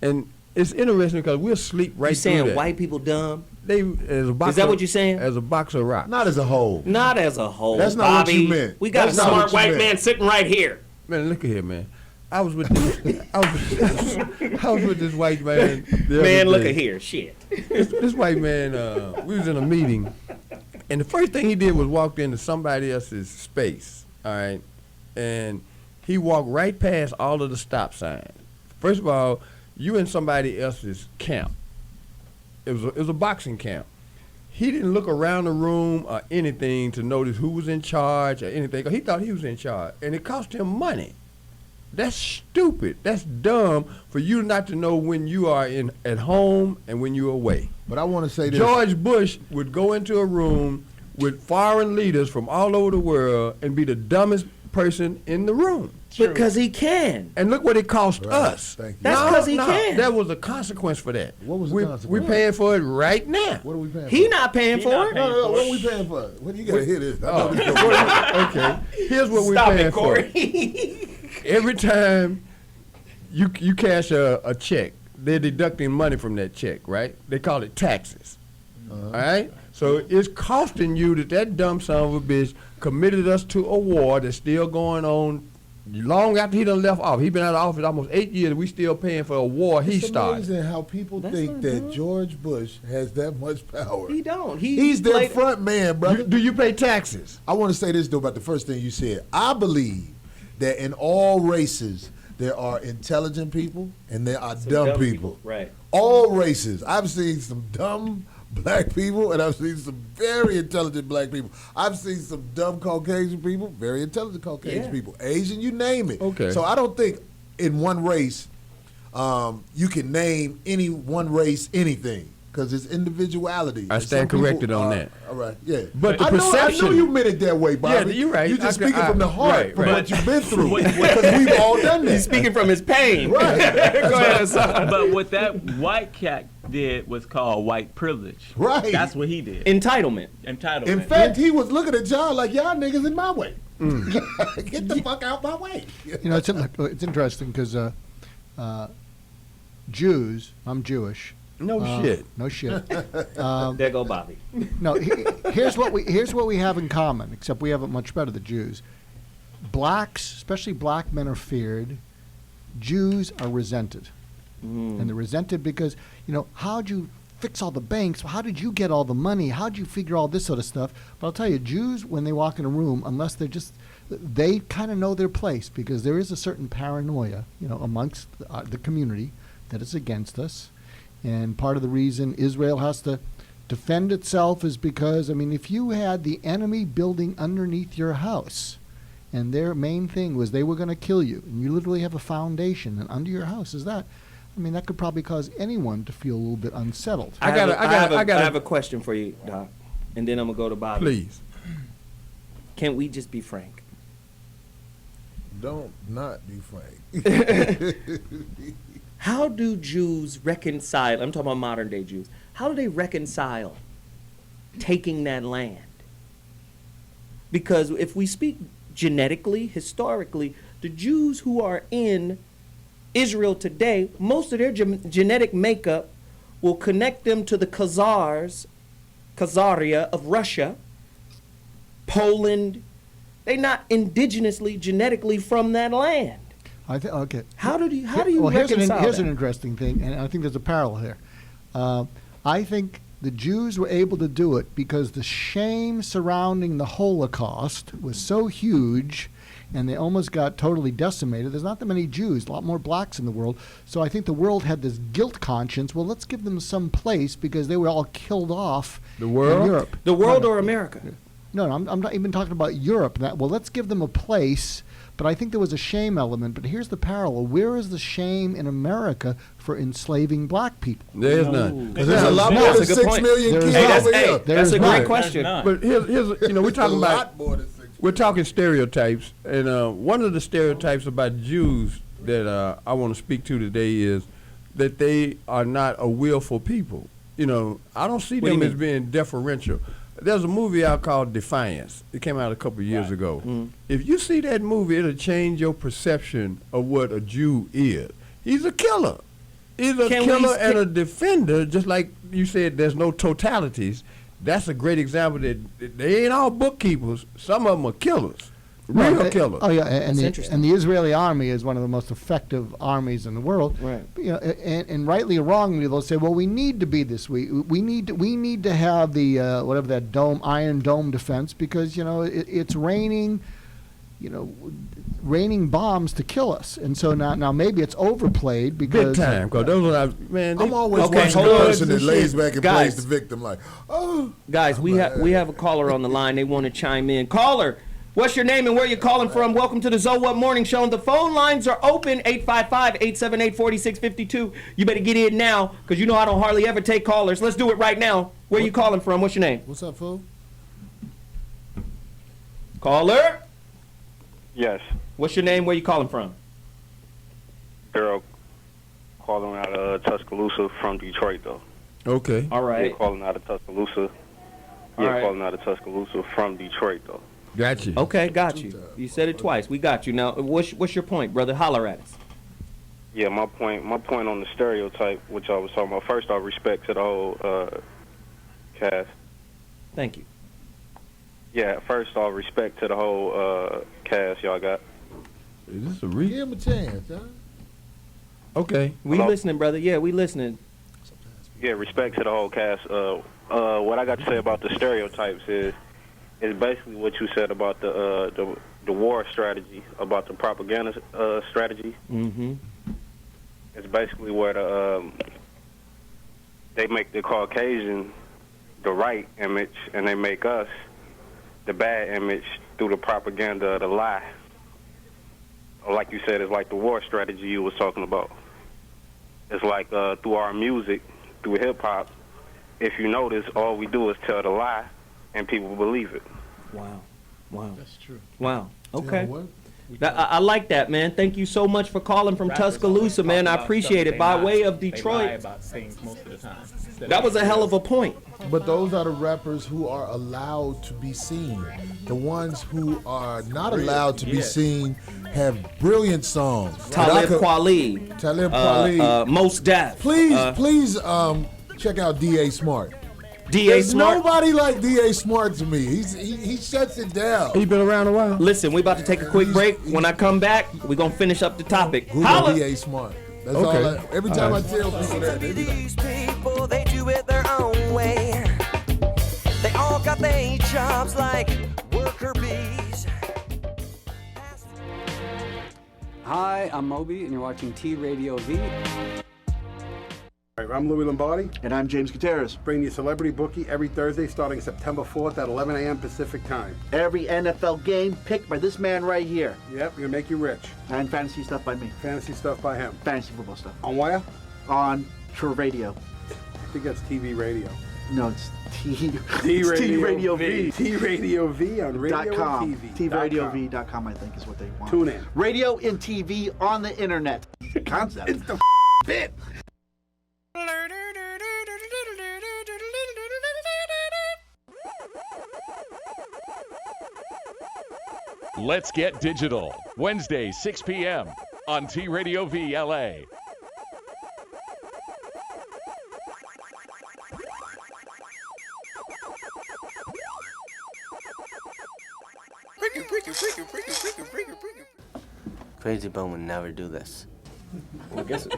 And it's interesting because we'll sleep right through that. You saying white people dumb? Is that what you're saying? As a box of rocks. Not as a whole. Not as a whole. That's not Bobby. what you meant. We got That's a not smart what you white meant. man sitting right here. Man, look at here, man. I was with this white man. Man, look at here. Shit. This white man, we was in a meeting, and the first thing he did was walk into somebody else's space, all right? And he walked right past all of the stop signs. First of all, you in somebody else's camp. It was a boxing camp. He didn't look around the room or anything to notice who was in charge or anything. He thought he was in charge, and it cost him money. That's stupid. That's dumb for you not to know when you are at home and when you're away. But I want to say this. George Bush would go into a room with foreign leaders from all over the world and be the dumbest person in the room. Because he can. And look what it cost us. Thank you. That's because he can. There was a consequence for that. What was the consequence? We're paying for it right now. What are we paying for? He not paying for it. No, what are we paying for? What you got to hear this? Okay. Here's what we're paying for. Every time you cash a check, they're deducting money from that check, right? They call it taxes. All right? So it's costing you that dumb son of a bitch committed us to a war that's still going on long after he done left office. He been out of office almost 8 years, and we still paying for a war he started. It's amazing how people think that George Bush has that much power. He don't. He's their front man, brother. Do you pay taxes? I want to say this, though, about the first thing you said. I believe that in all races, there are intelligent people and there are dumb people. Right. All races. I've seen some dumb black people, and I've seen some very intelligent black people. I've seen some dumb Caucasian people, very intelligent Caucasian people. Asian, you name it. Okay. So I don't think in one race you can name any one race anything, because it's individuality. I And stand some corrected people on are- that. All right, yeah. But the I perception. know you meant it that way, Bobby. Yeah, you're right. You're just I- speaking from the heart, from right. what you've been through. Because we've all done that. He's speaking from his pain. Right. Go ahead, Hassan. But what that white cat did was called white privilege. Right. That's what he did. Entitlement. Entitlement. In fact, he was looking at y'all like, y'all niggas in my way. Get the fuck out my way. You know, it's interesting because Jews, I'm Jewish. No shit. No shit. There go Bobby. No, here's what we have in common, except we have it much better, the Jews. Blacks, especially black men, are feared. Jews are resented. And they're resented because, how'd you fix all the banks? How did you get all the money? How'd you figure all this sort of stuff? But I'll tell you, Jews, when they walk in a room, unless they kind of know their place, because there is a certain paranoia, amongst the community that is against us. And part of the reason Israel has to defend itself is because, if you had the enemy building underneath your house, and their main thing was they were going to kill you, and you literally have a foundation, and under your house is that, I mean, that could probably cause anyone to feel a little bit unsettled. I have a question for you, Doc, and then I'm gonna go to Bobby. Please. Can't we just be frank? Don't not be frank. How do Jews reconcile? I'm talking about modern day Jews. How do they reconcile taking that land? Because if we speak genetically, historically, the Jews who are in Israel today, most of their genetic makeup will connect them to the Khazaria of Russia, Poland. They're not indigenously, genetically from that land. Okay. How do you reconcile here's that? an interesting thing, and I think there's a parallel here. I think the Jews were able to do it because the shame surrounding the Holocaust was so huge, and they almost got totally decimated. There's not that many Jews, a lot more blacks in the world. So I think the world had this guilt conscience. Well, let's give them some place because they were all killed off The world? in Europe. The world or America? No, I'm not even talking about Europe. Well, let's give them a place. But I think there was a shame element. But here's the parallel. Where is the shame in America for enslaving black people? There's none. There's a lot more than 6 million kids over here. That's a great question. But here's we're talking about we're talking stereotypes, and one of the stereotypes about Jews that I want to speak to today is that they are not a willful people. I don't see them as being deferential. There's a movie out called Defiance. It came out a couple of years ago. Mm. If you see that movie, it'll change your perception of what a Jew is. He's a killer. He's a killer and a defender, just like you said, there's no totalities. That's a great example that they ain't all bookkeepers. Some of them are killers. Real killers. Oh, yeah, and the Israeli army is one of the most effective armies in the world. Right. And rightly or wrongly, they'll say, well, we need to be this. We need to have the whatever that Iron Dome defense because it's raining. Raining bombs to kill us, and so now maybe it's overplayed because big time. Because those are I'm always watching the person that lays back and plays the victim like, oh. Guys, we have a caller on the line. They want to chime in. Caller, what's your name and where you're calling from? Welcome to the Zoe What Morning Show. The phone lines are open, 855-878-4652. You better get in now, because I don't hardly ever take callers. Let's do it right now. Where you calling from? What's your name? What's up, fool? Caller? Yes. What's your name? Where you calling from? Daryl, calling out of Tuscaloosa from Detroit, though. Okay. All right. Yeah, calling out of Tuscaloosa. Calling out of Tuscaloosa from Detroit, though. Got you. Okay, got you. You said it twice. We got you. Now, what's your point, brother? Holler at us. Yeah, my point on the stereotype, which I was talking about. First off, respect to the whole cast. Thank you. Yeah, first off, respect to the whole cast y'all got. Is this a real? Give him a chance, huh? Okay. We listening, brother. Yeah, we listening. Yeah, respect to the whole cast. What I got to say about the stereotypes is basically what you said about the war strategy, about the propaganda strategy. Mm-hmm. It's basically where they make the Caucasian the right image, and they make us the bad image through the propaganda of the lie. Like you said, it's like the war strategy you was talking about. It's like through our music, through hip-hop, if you notice, all we do is tell the lie, and people believe it. Wow. That's true. Wow. Okay. I like that, man. Thank you so much for calling from Tuscaloosa, man. I appreciate it. By way of Detroit. They lie about things most of the time. That was a hell of a point. But those are the rappers who are allowed to be seen. The ones who are not allowed to be seen have brilliant songs. Talib Kweli. Mos Def. Please check out D.A. Smart. D.A. Smart. Nobody like D.A. Smart to me. He shuts it down. He been around a while. Listen, we about to take a quick break. When I come back, we're going to finish up the topic. Google D.A. Smart. That's all. Every time I tell people that, they be like, These people, they do it their own way. They all got their jobs like worker bees. Hi, I'm Moby, and you're watching T Radio V. I'm Louis Lombardi. And I'm James Gutierrez. Bring you Celebrity Bookie every Thursday starting September 4th at 11 a.m. Pacific Time. Every NFL game picked by this man right here. Yep, gonna make you rich. And fantasy stuff by me. Fantasy stuff by him. Fantasy football stuff. On wire? on True Radio. I think that's TV radio. No, it's T Radio V. T Radio V on radio .com. and TV. TRadioV.com, I think, is what they want. Tune in. Radio and TV on the internet. Concept. It's the bit. Let's Get Digital, Wednesday, 6 p.m. on T Radio V LA. Crazy Bone would never do this. Well, I guess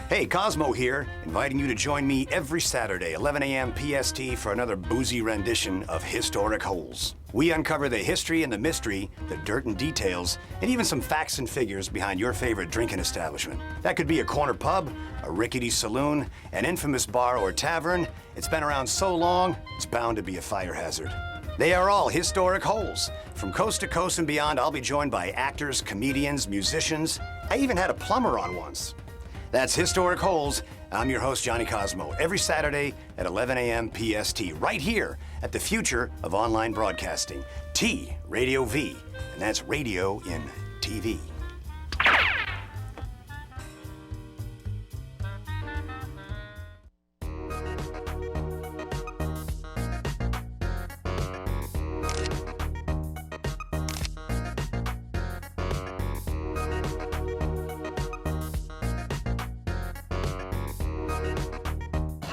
Hey, Cosmo here, inviting you to join me every Saturday, 11 a.m. PST, for another boozy rendition of Historic Holes. We uncover the history and the mystery, the dirt and details, and even some facts and figures behind your favorite drinking establishment. That could be a corner pub, a rickety saloon, an infamous bar or tavern. It's been around so long, it's bound to be a fire hazard. They are all historic holes. From coast to coast and beyond, I'll be joined by actors, comedians, musicians. I even had a plumber on once. That's Historic Holes. I'm your host, Johnny Cosmo, every Saturday at 11 a.m. PST, right here at the future of online broadcasting, T Radio V, and that's radio in TV.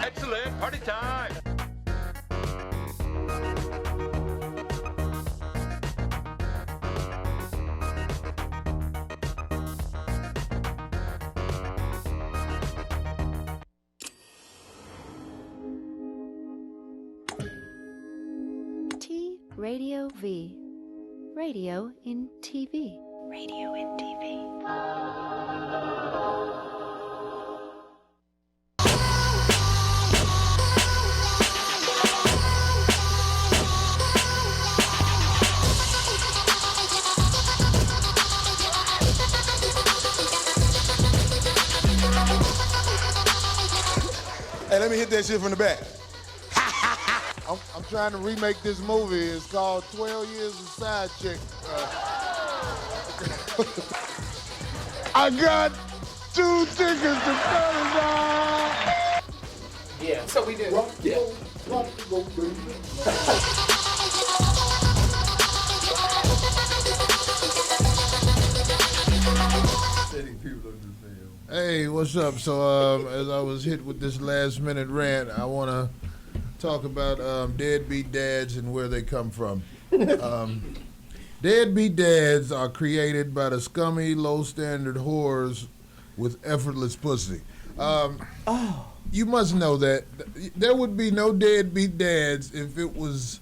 Excellent, party time! T Radio V. Radio in TV. Radio in TV. Hey, let me hit that shit from the back. I'm trying to remake this movie. It's called 12 Years of Side Chick. I got 2 tickets to Paradise. Yeah, so we did. Yeah. Hey, what's up? So, as I was hit with this last-minute rant, I want to talk about deadbeat dads and where they come from. Deadbeat dads are created by the scummy, low-standard whores with effortless pussy. You must know that there would be no deadbeat dads if it was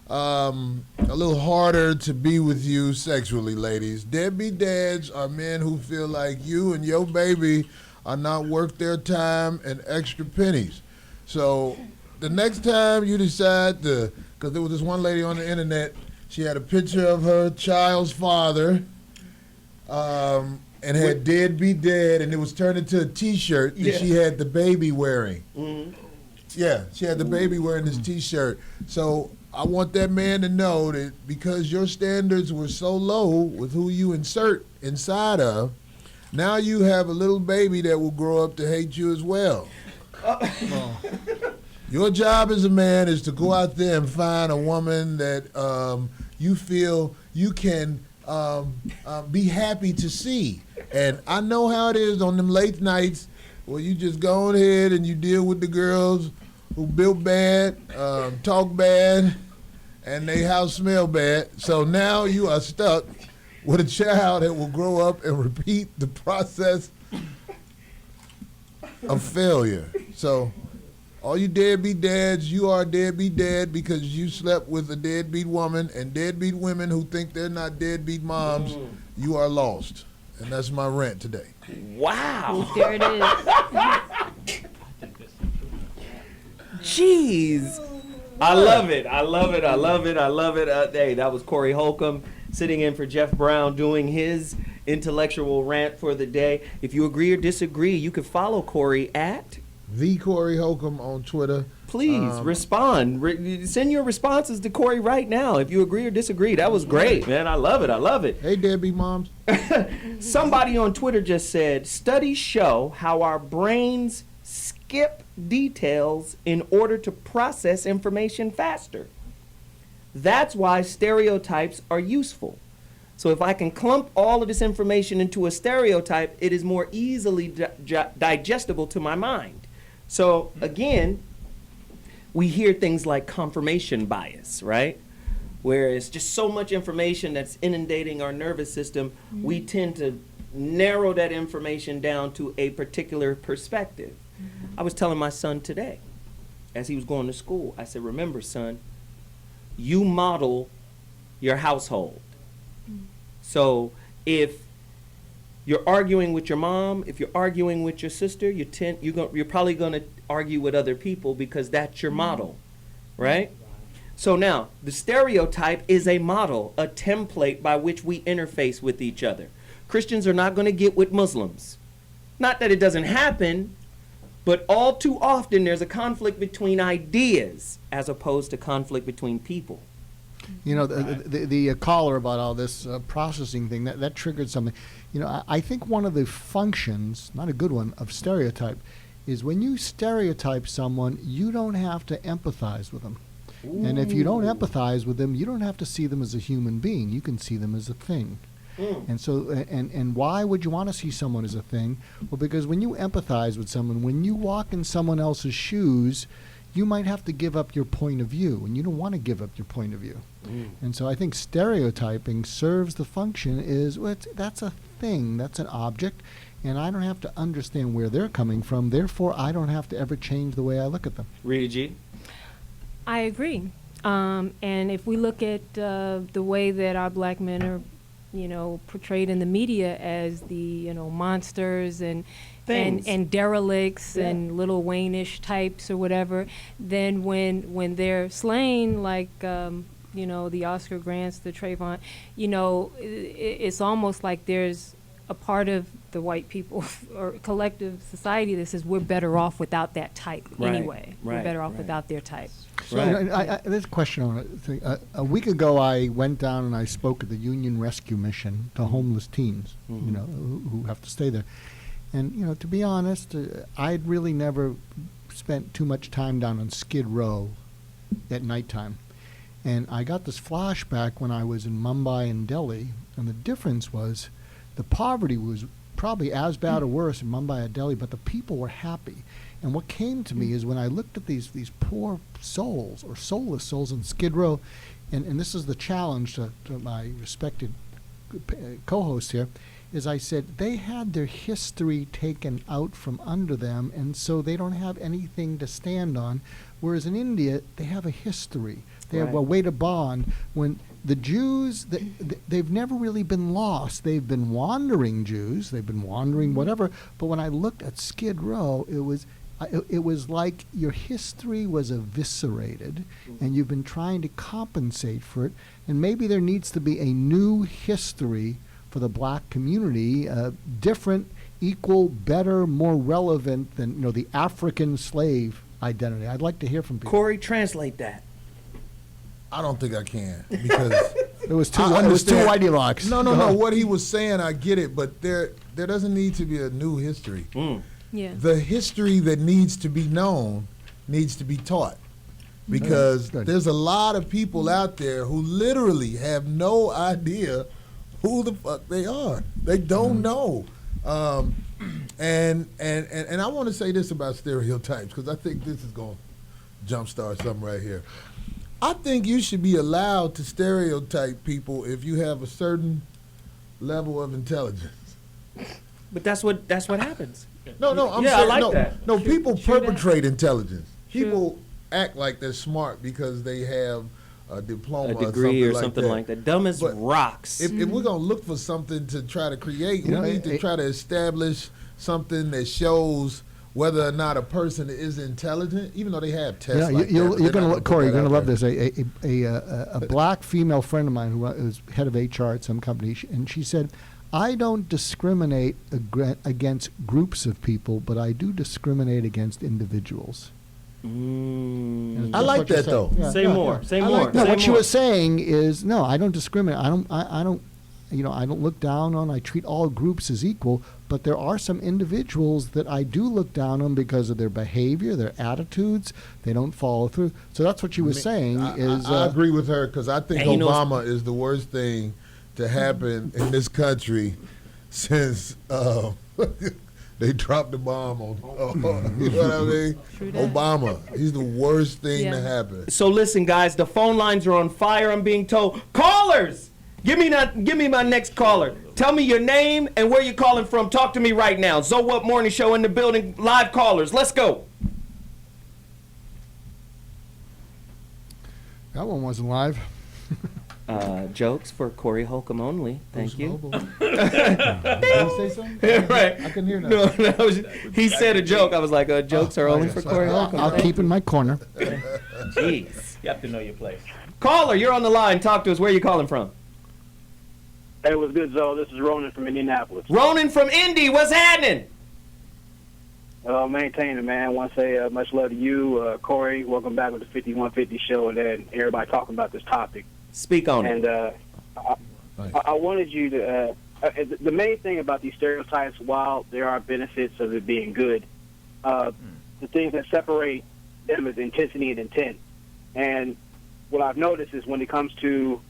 a little harder to be with you sexually, ladies. Deadbeat dads are men who feel like you and your baby are not worth their time and extra pennies. So the next time you decide to, because there was this one lady on the internet, she had a picture of her child's father and had deadbeat dad, and it was turned into a T-shirt that she had the baby wearing. Mm-hmm. Yeah, she had the baby wearing this T-shirt. So I want that man to know that because your standards were so low with who you insert inside of, now you have a little baby that will grow up to hate you as well. Your job as a man is to go out there and find a woman that you feel you can be happy to see. And I know how it is on them late nights where you just go ahead and you deal with the girls who built bad, talk bad, and they house smell bad. So now you are stuck with a child that will grow up and repeat the process of failure. So all you deadbeat dads, you are a deadbeat dad because you slept with a deadbeat woman, and deadbeat women who think they're not deadbeat moms, you are lost. And that's my rant today. Wow. There it is. Jeez. I love it. I love it. I love it. I love it. Hey, that was Corey Holcomb sitting in for Jeff Brown doing his intellectual rant for the day. If you agree or disagree, you can follow Corey at the Corey Holcomb on Twitter. Please respond. Send your responses to Corey right now if you agree or disagree. That was great, man. I love it. I love it. Hey, Deadbeat moms. Somebody on Twitter just said, studies show how our brains skip details in order to process information faster. That's why stereotypes are useful. So if I can clump all of this information into a stereotype, it is more easily digestible to my mind. So again, we hear things like confirmation bias, right? Where it's just so much information that's inundating our nervous system, we tend to narrow that information down to a particular perspective. I was telling my son today, as he was going to school, I said, remember, son, you model your household. So if you're arguing with your mom, if you're arguing with your sister, you're probably going to argue with other people because that's your model, right? So now, the stereotype is a model, a template by which we interface with each other. Christians are not going to get with Muslims. Not that it doesn't happen, but all too often there's a conflict between ideas as opposed to conflict between people. You know, the caller about all this processing thing, that triggered something. You know, I think one of the functions, not a good one, of stereotype is when you stereotype someone, you don't have to empathize with them. Ooh. And if you don't empathize with them, you don't have to see them as a human being. You can see them as a thing. And so, and why would you want to see someone as a thing? Well, because when you empathize with someone, when you walk in someone else's shoes, you might have to give up your point of view, and you don't want to give up your point of view. And so I think stereotyping serves the function is, well, that's a thing, that's an object, and I don't have to understand where they're coming from, therefore I don't have to ever change the way I look at them. Rita G? I agree. And if we look at the way that our black men are, you know, portrayed in the media as the, you know, monsters and derelicts and Little Wayne-ish types or whatever, then when they're slain, like you know, the Oscar Grants, the Trayvon, you know, it's almost like there's a part of the white people or collective society that says we're better off without that type anyway. We're better off without their type. So there's a question on it. A week ago, I went down and I spoke at the Union Rescue Mission to homeless teens, you know, who have to stay there. And, you know, to be honest, I'd really never spent too much time down on Skid Row at nighttime. And I got this flashback when I was in Mumbai and Delhi, and the difference was the poverty was probably as bad or worse in Mumbai and Delhi, but the people were happy. And what came to me is when I looked at these poor souls or soulless souls in Skid Row, and this is the challenge to my respected co-host here, is I said they had their history taken out from under them, and so they don't have anything to stand on, whereas in India, they have a history. They have a way to bond. When the Jews, they've never really been lost. They've been wandering Jews. They've been wandering whatever. But when I looked at Skid Row, it was like your history was eviscerated, and you've been trying to compensate for it. And maybe there needs to be a new history for the black community, different, equal, better, more relevant than, you know, the African slave identity. I'd like to hear from people. Corey, translate that. I don't think I can, because it was too ideologues. No. What he was saying, I get it, but there doesn't need to be a new history. Yeah. The history that needs to be known needs to be taught, because there's a lot of people out there who literally have no idea who the fuck they are. They don't know. And I want to say this about stereotypes, because I think this is going to jumpstart something right here. I think you should be allowed to stereotype people if you have a certain level of intelligence. But that's what happens. No, I'm saying, I like that. No, people perpetrate intelligence. People act like they're smart because they have a diploma, a degree, or something like that. Dumb as rocks. If we're gonna look for something to try to create, we need to try to establish something that shows whether or not a person is intelligent, even though they have tests. You're going to look, Corey. You're going to love this. A black female friend of mine who is head of HR at some company, and she said, I don't discriminate against groups of people, but I do discriminate against individuals. I like that though. Say more. Say more. No, Say what you more. were saying is no. I don't discriminate. I don't. I don't look down on. I treat all groups as equal. But there are some individuals that I do look down on because of their behavior, their attitudes. They don't follow through. So that's what you were saying. I agree with her because I think Obama is the worst thing to happen in this country since they dropped the bomb on, you know what I mean? Obama. He's the worst thing to happen. So listen, guys, the phone lines are on fire. I'm being told. Callers, give me my next caller. Tell me your name and where you're calling from. Talk to me right now. So What Morning Show in the building. Live callers. Let's go. That one wasn't live. Jokes for Corey Holcomb only. Thank you. Did you say something? Right. I couldn't hear that. No, he said a joke. I was like, jokes are only for Corey Holcomb. I'll keep in my corner. Jeez. You have to know your place. Caller, you're on the line. Talk to us. Where are you calling from? Hey, what's good, Zoe? This is Ronan from Indianapolis. Ronan from Indy. What's happening? Maintaining, man. I want to say much love to you, Corey. Welcome back with the 5150 show and then everybody talking about this topic. Speak on it. And I wanted you to, the main thing about these stereotypes, while there are benefits of it being good, the things that separate them is intensity and intent. And what I've noticed is when it comes to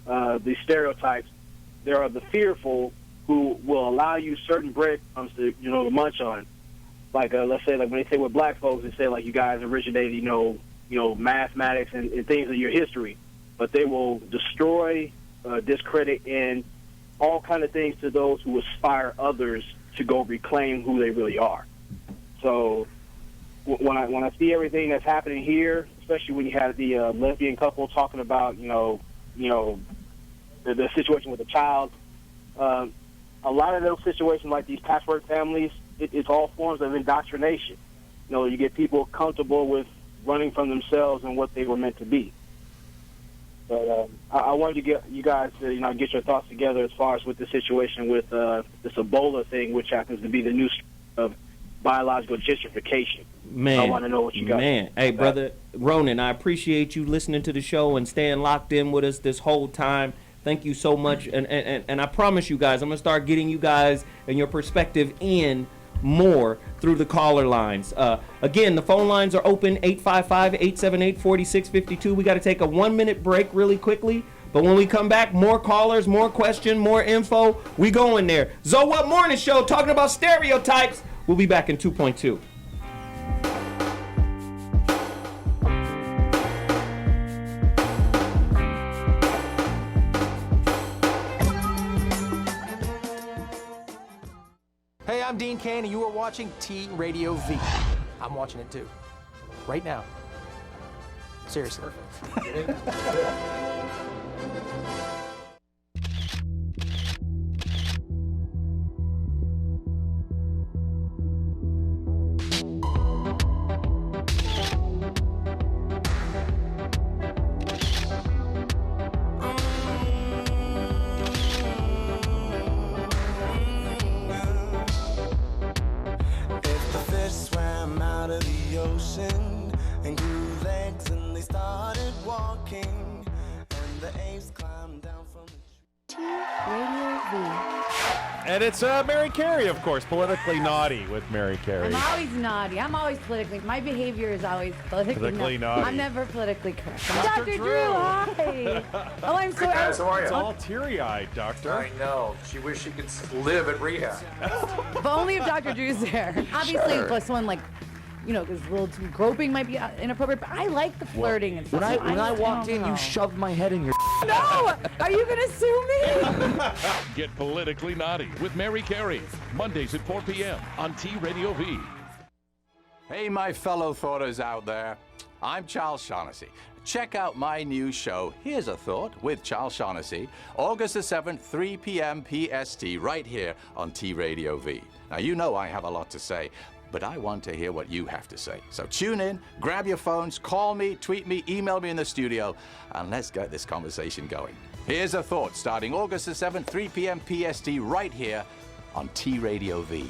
these stereotypes, there are the fearful who will allow you certain breadcrumbs to, to munch on. Like, let's say, like when they say with black folks, they say, like, you guys originated, mathematics and things of your history. But they will destroy, discredit, and all kind of things to those who aspire others to go reclaim who they really are. So when I see everything that's happening here, especially when you have the lesbian couple talking about, the situation with the child, a lot of those situations like these patchwork families, it's all forms of indoctrination. You get people comfortable with running from themselves and what they were meant to be. But I wanted to get you guys to, get your thoughts together as far as with the situation with this Ebola thing, which happens to be the new of biological gentrification. Man, I want to know what you got. Man, hey, brother Ronan, I appreciate you listening to the show and staying locked in with us this whole time. Thank you so much. And I promise you guys, I'm going to start getting you guys and your perspective in more through the caller lines. Again, the phone lines are open, 855-878-4652. We got to take a 1-minute break really quickly, but when we come back, more callers, more question, more info. We go in there. So What Morning Show talking about stereotypes. We'll be back in 2.2. Hey, I'm Dean Kane, and you are watching T Radio V. I'm watching it too. Right now. Seriously. And it's Mary Carey, of course, politically naughty with Mary Carey. I'm always naughty. I'm always politically. My behavior is always politically naughty. I'm never politically correct. Dr. Drew, hi. Oh, I'm so. Hey guys, how are you? It's all teary-eyed, Doctor. I know. She wished she could live at rehab. But only if Dr. Drew's there. Obviously, if someone like, because a little too groping might be inappropriate. But I like the flirting and stuff. When I walked in, you shoved my head in your. No! Are you gonna sue me? Get politically naughty with Mary Carey. Mondays at 4 p.m. on T Radio V. Hey, my fellow thoughters out there. I'm Charles Shaughnessy. Check out my new show, Here's a Thought, with Charles Shaughnessy, August the 7th, 3 p.m. PST, right here on T Radio V. Now, you know I have a lot to say, but I want to hear what you have to say. So tune in, grab your phones, call me, tweet me, email me in the studio, and let's get this conversation going. Here's a thought starting August the 7th, 3 p.m. PST, right here on T Radio V.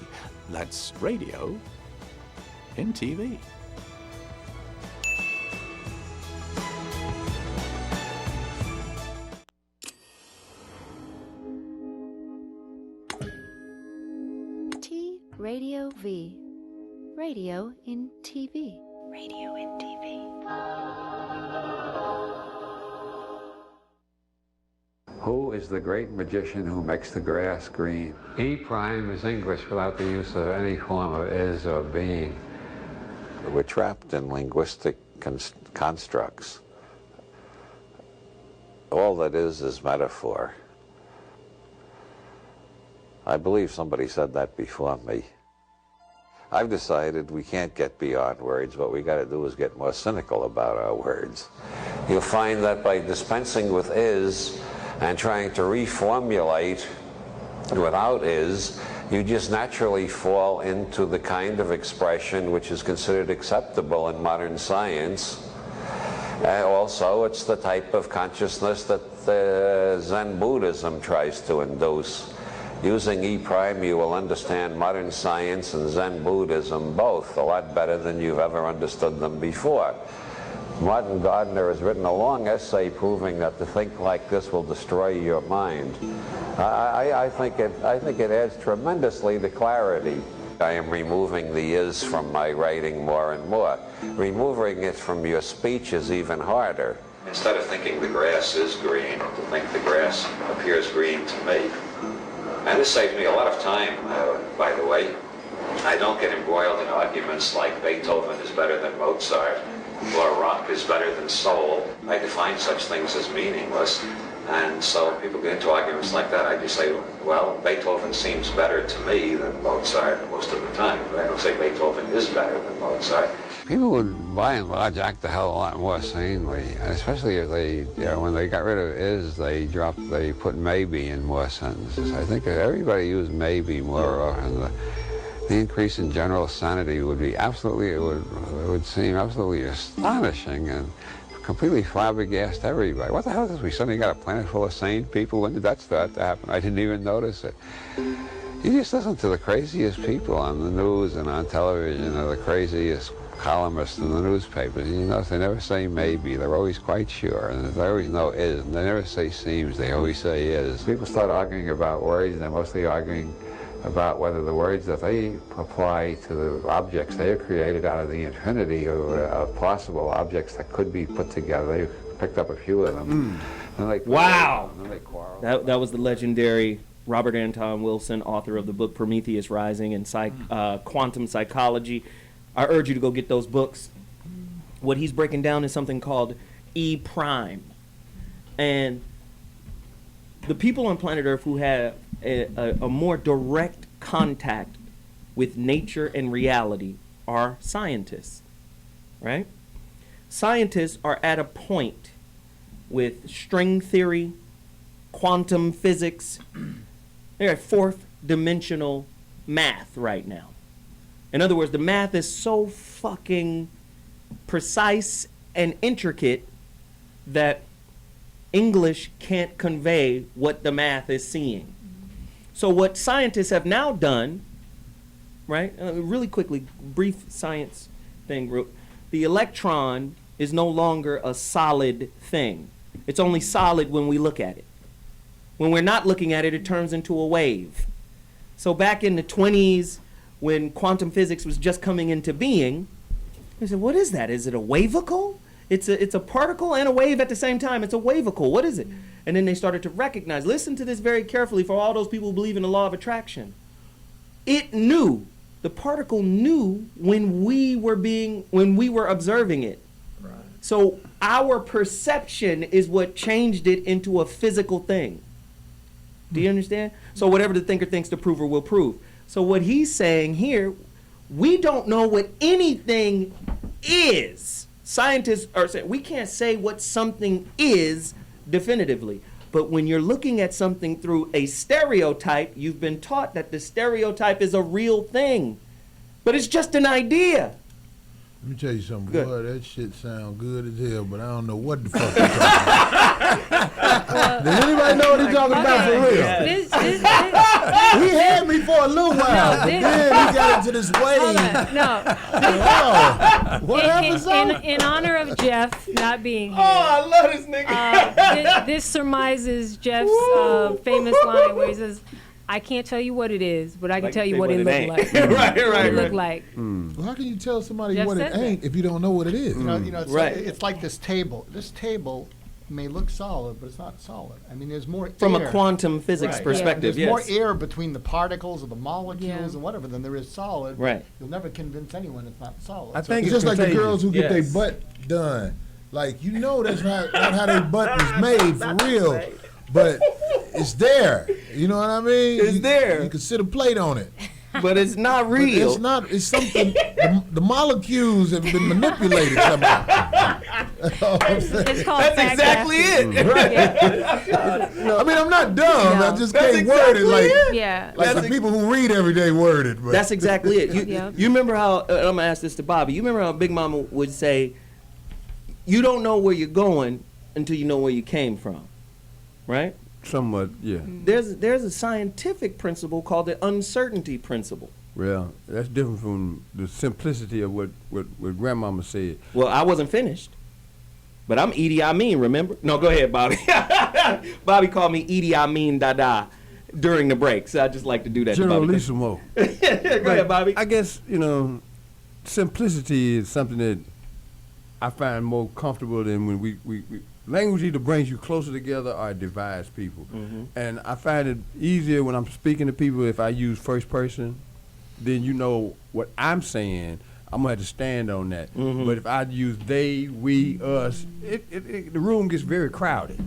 That's radio in TV. T Radio V. Radio in TV. Radio in TV. Who is the great magician who makes the grass green? E prime is English without the use of any form of is or being. We're trapped in linguistic constructs. All that is metaphor. I believe somebody said that before me. I've decided we can't get beyond words. What we got to do is get more cynical about our words. You'll find that by dispensing with is and trying to reformulate without is, you just naturally fall into the kind of expression which is considered acceptable in modern science. Also, it's the type of consciousness that Zen Buddhism tries to induce. Using E prime, you will understand modern science and Zen Buddhism both a lot better than you've ever understood them before. Martin Gardner has written a long essay proving that to think like this will destroy your mind. I think it adds tremendously to clarity. I am removing the is from my writing more and more. Removing it from your speech is even harder. Instead of thinking the grass is green, to think the grass appears green to me. And this saves me a lot of time, by the way. I don't get embroiled in arguments like Beethoven is better than Mozart, or rock is better than soul. I define such things as meaningless. And so people get into arguments like that. I just say, well, Beethoven seems better to me than Mozart most of the time. But I don't say Beethoven is better than Mozart. People would, by and large, act the hell a lot more sanely, and especially if they, when they got rid of is, they put maybe in more sentences. I think if everybody used maybe more often, the increase in general sanity would be absolutely, it would seem absolutely astonishing and completely flabbergasted everybody. What the hell is this? We suddenly got a planet full of sane people? When did that start to happen? I didn't even notice it. You just listen to the craziest people on the news and on television, or the craziest columnists in the newspapers. You notice they never say maybe. They're always quite sure. And they always know is. And they never say seems. They always say is. People start arguing about words, and they're mostly arguing about whether the words that they apply to the objects they have created out of the infinity of possible objects that could be put together. They picked up a few of them. And they Wow! And they quarrel. That was the legendary Robert Anton Wilson, author of the book Prometheus Rising and Quantum Psychology. I urge you to go get those books. What he's breaking down is something called E prime. And the people on planet Earth who have a more direct contact with nature and reality are scientists, right? Scientists are at a point with string theory, quantum physics. They're at fourth dimensional math right now. In other words, the math is so fucking precise and intricate that English can't convey what the math is seeing. So what scientists have now done, right, really quickly, brief science thing, the electron is no longer a solid thing. It's only solid when we look at it. When we're not looking at it, it turns into a wave. So back in the 20s, when quantum physics was just coming into being, they said, what is that? Is it a wavicle? It's a particle and a wave at the same time. It's a wavicle. What is it? And then they started to recognize, listen to this very carefully for all those people who believe in the law of attraction. It knew, the particle knew when we were observing it. Right. So our perception is what changed it into a physical thing. Do you understand? So whatever the thinker thinks, the prover will prove. So what he's saying here, we don't know what anything is. Scientists are saying we can't say what something is definitively. But when you're looking at something through a stereotype, you've been taught that the stereotype is a real thing. But it's just an idea. Let me tell you something, Good. boy. That shit sound good as hell, but I don't know what the fuck you're talking about. Does anybody know what he's talking about for real? He had me for a little while, but then he got into this wave. What happened? In honor of Jeff not being here. Oh, I love this nigga. This surmises Jeff's famous line where he says, I can't tell you what it is, but I can tell you what it looked like. Right. It looked like. Well, how can you tell somebody Jeff what it said that. ain't if you don't know what it is? You know, it's like this table. This table may look solid, but it's not solid. I mean, there's more From air. a quantum physics perspective, There's yes. more air between the particles or the molecules and whatever than there is solid. Right. You'll never convince anyone it's not solid. I think it's just like the girls who get their butt done. Like, you know that's not how their butt was made for real. But it's there. You know what I mean? It's there. You can sit a plate on it. But it's not real. But it's not. It's something. The molecules have been manipulated somehow. It's called That's exactly it. Right. I mean, I'm not dumb. No. I just That's can't word it like, Yeah. like the people who read every day word it. But. That's exactly it. You remember how, I'm going to ask this to Bobby, you remember how Big Mama would say, you don't know where you're going until you know where you came from, right? Somewhat, yeah. There's a scientific principle called the uncertainty principle. Well, that's different from the simplicity of what Grandmama said. Well, I wasn't finished, but I'm Idi Amin, remember? No, go ahead, Bobby. Bobby called me Idi Amin Dada during the break, so I just like to do that to Bobby. Generalissimo. Go ahead, Bobby. I guess, simplicity is something that I find more comfortable than when we language either brings you closer together or it divides people. Mm-hmm. And I find it easier when I'm speaking to people if I use first person, then you know what I'm saying. I'm going to have to stand on that. Mm-hmm. But if I use they, we, us, the room gets very crowded.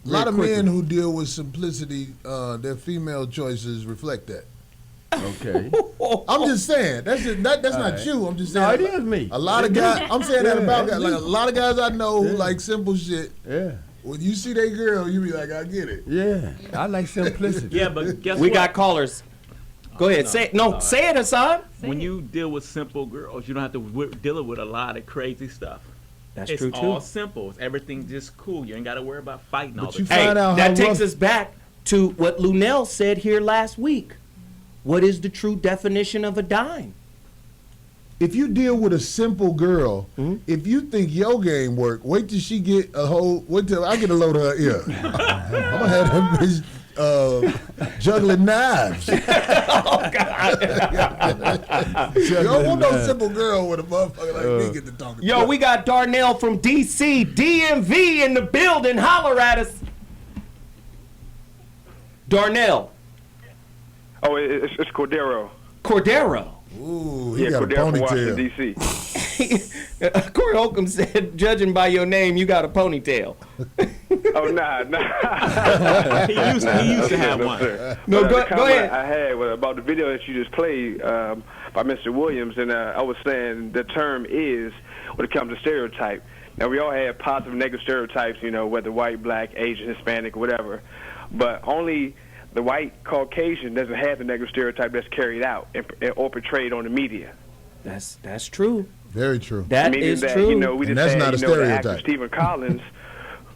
A lot of men who deal with simplicity, their female choices reflect that. Okay. I'm just saying. That's not right. you. I'm just saying. No, it is me. A lot of guys. I'm saying that about guys. me. Like a lot of guys I know who like simple shit. Yeah. When you see that girl, you be like, I get it. Yeah. I like simplicity. Yeah, but guess We what? got callers. Go ahead. Say it. No, say it, Hassan. When you deal with simple girls, you don't have to deal with a lot of crazy stuff. That's it's true, too. It's all simple. It's everything just cool. You ain't got to worry about fighting all the you time. Hey, find out that how takes rough- us back to what Lunel said here last week. What is the true definition of a dime? If you deal with a simple girl, Mm-hmm. if you think your game work, wait till she get a whole. Wait till I get a load of her ear. I'm gonna have that bitch juggling knives. Oh, God. You don't want no simple girl with a motherfucker like me get to talking. Yo, we got Darnell from D.C., DMV in the building. Holler at us. Darnell. Oh, it's Cordero. Cordero. Ooh, he Yeah, got a Cordero from ponytail. Washington, D.C. Corey Holcomb said, judging by your name, you got a ponytail. Oh, nah. he used to have one. Sir. No, But, go the comment ahead. I had was about the video that you just played by Mr. Williams, and I was saying the term is when it comes to stereotype. Now, we all have positive and negative stereotypes, whether white, black, Asian, Hispanic, whatever, but only the white Caucasian doesn't have the negative stereotype that's carried out or portrayed on the media. That's true. Very true. That Meaning is that, true. We And just that's had, not a the stereotype. actor Stephen Collins,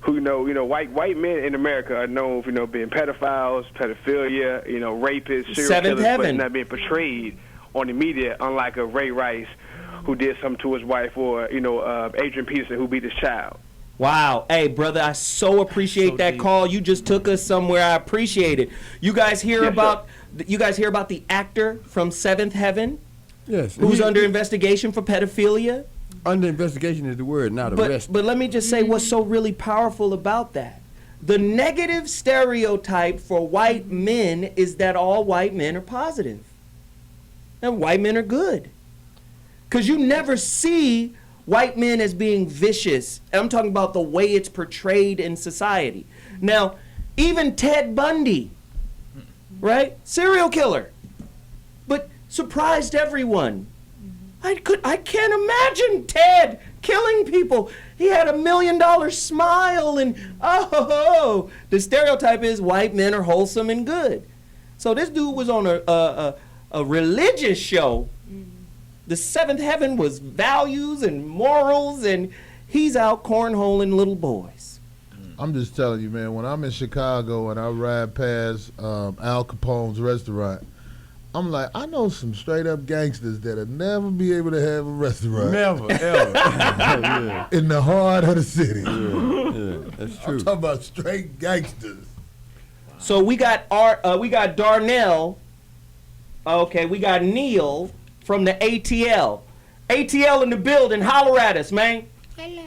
who white men in America are known for being pedophiles, pedophilia, rapists, serial Seventh killers, Heaven. but not being portrayed on the media, unlike a Ray Rice who did something to his wife, or Adrian Peterson who beat his child. Wow. Hey, brother, I so appreciate that call. You just took us somewhere. I appreciate it. You guys hear about the actor from Seventh Heaven? Yes. Who's under investigation for pedophilia? Under investigation is the word, not arrested. But let me just say what's so really powerful about that. The negative stereotype for white men is that all white men are positive. And white men are good. Because you never see white men as being vicious. I'm talking about the way it's portrayed in society. Now, even Ted Bundy, right? Serial killer. But surprised everyone. I can't imagine Ted killing people. He had $1 million smile and the stereotype is white men are wholesome and good. So this dude was on a religious show the seventh heaven was values and morals, and he's out cornholing little boys. I'm just telling you, man, when I'm in Chicago and I ride past Al Capone's restaurant, I'm like, I know some straight up gangsters that'll never be able to have a restaurant. Never, ever. In the heart of the city. Yeah, that's true. I'm talking about straight gangsters. So we got Darnell. Okay, we got Neil from the ATL. ATL in the building. Holler at us, man. Hello.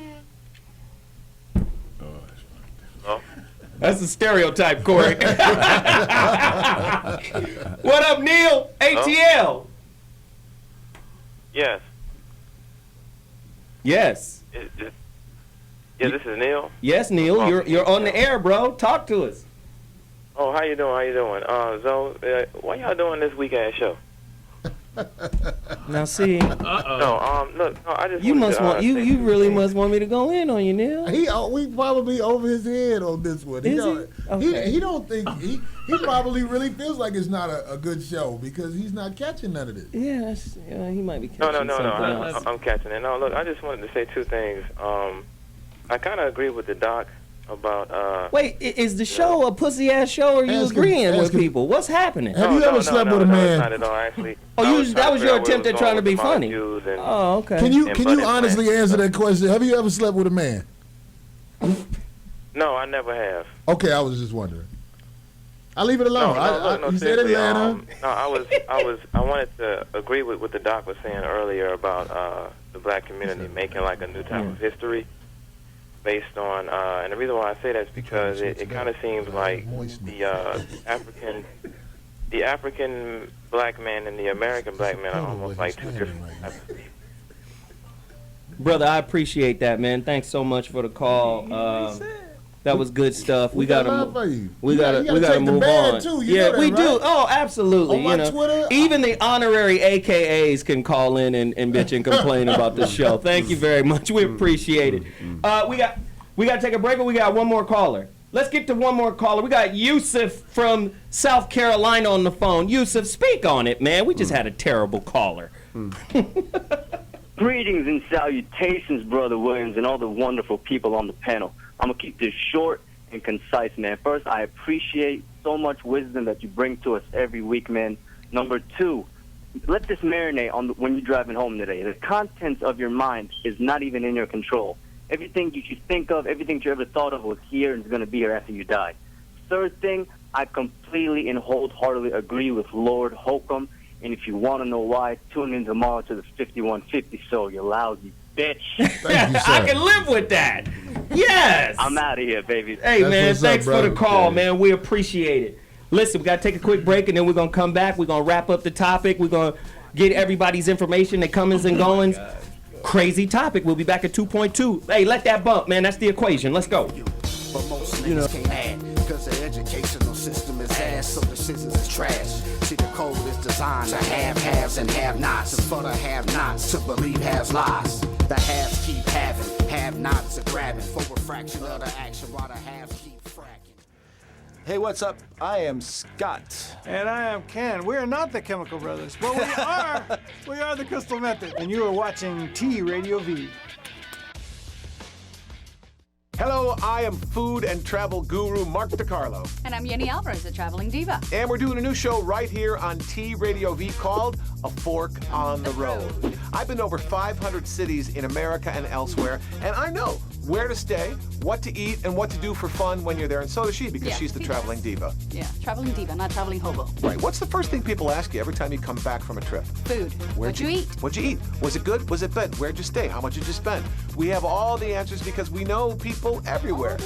That's a stereotype, Corey. What up, Neil? ATL. Yes. Yes. Yeah, this is Neil. Yes, Neil. You're on the air, bro. Talk to us. Oh, how you doing? So, why y'all doing this weekend show? Now see. No, look, no, I just. You must want you really must want me to go in on you, Neil. We probably over his head on this one. Is he? Okay. He don't think he probably really feels like it's not a good show because he's not catching none of this. Yeah, he might be catching No. something else. I'm catching it. No, look, I just wanted to say two things. I kind of agree with the doc about. Wait, is the show a pussy ass show, or are you agreeing with people? What's happening? Have you ever slept with a man? Not at all, actually. That was your attempt at trying to be funny. Oh, okay. Can you honestly answer that question? Have you ever slept with a man? No, I never have. Okay, I was just wondering. I'll leave it alone. No, you said Atlanta. I wanted to agree with what the doc was saying earlier about the black community making like a new type of history based on, and the reason why I say that is because it kind of seems like the African black man and the American black man are almost like two different types of people. Brother, I appreciate that, man. Thanks so much for the call. That was good stuff. We gotta move on. Too. Yeah, we do. Oh, absolutely. On my Twitter, even the honorary AKAs can call in and bitch and complain about the show. Thank you very much. We appreciate it. We got to take a break, but we got one more caller. Let's get to one more caller. We got Yusuf from South Carolina on the phone. Yusuf, speak on it, man. We just had a terrible caller. Greetings and salutations, Brother Williams, and all the wonderful people on the panel. I'm going to keep this short and concise, man. First, I appreciate so much wisdom that you bring to us every week, man. Number two, let this marinate when you're driving home today. The contents of your mind is not even in your control. Everything you should think of, everything you ever thought of was here and is going to be here after you die. Third thing, I completely and wholeheartedly agree with Lord Holcomb. And if you want to know why, tune in tomorrow to the 5150 show, you lousy bitch. Thank you, sir. I can live with that. Yes. I'm out of here, baby. Hey, man, thanks for the call, man. We appreciate it. Listen, we got to take a quick break, and then we're going to come back. We're going to wrap up the topic. We're going to get everybody's information, their comings and goings. Crazy topic. We'll be back at 2.2. Hey, let that bump, man. That's the equation. Let's go. But most niggas can't add, because the educational system is ass, so the decisions is trash. See, the code is designed to have haves and have-nots, and for the have-nots to believe has lies. The haves keep having, have-nots are grabbing, for a fraction of the action, while the haves keep fracking. Hey, what's up? I am Scott. And I am Ken. We are not the Chemical Brothers, but we are the Crystal Method, and you are watching T Radio V. Hello, I am food and travel guru Mark DiCarlo. And I'm Yenny Alvarez, a traveling diva. And we're doing a new show right here on T Radio V called A Fork on the Road. I've been to over 500 cities in America and elsewhere, and I know where to stay, what to eat, and what to do for fun when you're there. And so does she, because she's the traveling diva. Yeah, traveling diva, not traveling hobo. Right. What's the first thing people ask you every time you come back from a trip? Food. What'd you eat? What'd you eat? Was it good? Was it bad? Where'd you stay? How much did you spend? We have all the answers because we know people everywhere.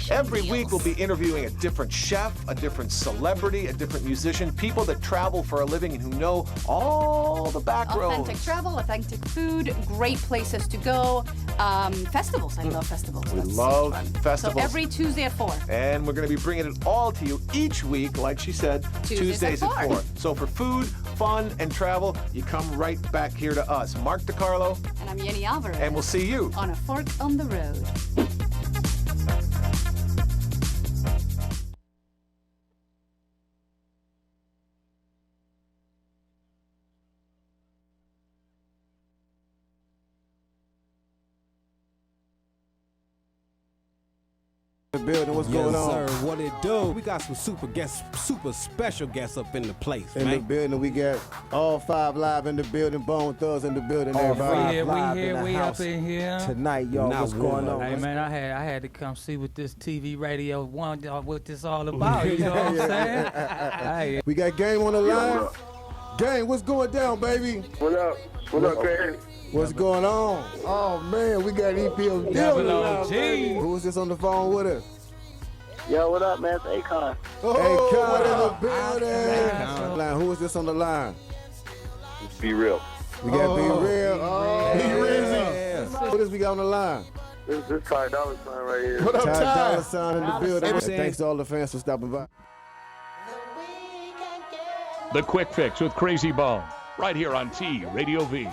Every week we'll be interviewing a different chef, a different celebrity, a different musician, people that travel for a living and who know all the back roads. Authentic travel, authentic food, great places to go. Festivals. I love festivals. We love festivals. So every Tuesday at 4. And we're going to be bringing it all to you each week, like she said, Tuesdays at 4. So for food, fun, and travel, you come right back here to us. Mark DiCarlo. And I'm Yenny Alvarez. And we'll see you on A Fork on the Road. The building, what's Yes, going on? sir. What it do? We got some super special guests up in the place, In man. the building, we got all 5 live in the building, Bone Thugs in the building, everybody. We up in here Tonight, y'all. What's going on? Hey man, I had to come see what this TV radio what this all about. You know what I'm saying? Hey. We got Game on the line. Game, what's going down, baby? What up? What up, man? What's going on? Oh man, we got EPO Double G. Who's this on the phone with us? Yo, what up, man? It's Akon. Akon in the building. Who is this on the line? Be real. We got Be Real. Be Rizzy. Who is we got on the line? This Ty Dolla $ign right here. What up, Ty Dolla $ign in the building. Thanks to all the fans for stopping by. The Quick Fix with Crazy Bone, right here on T Radio V.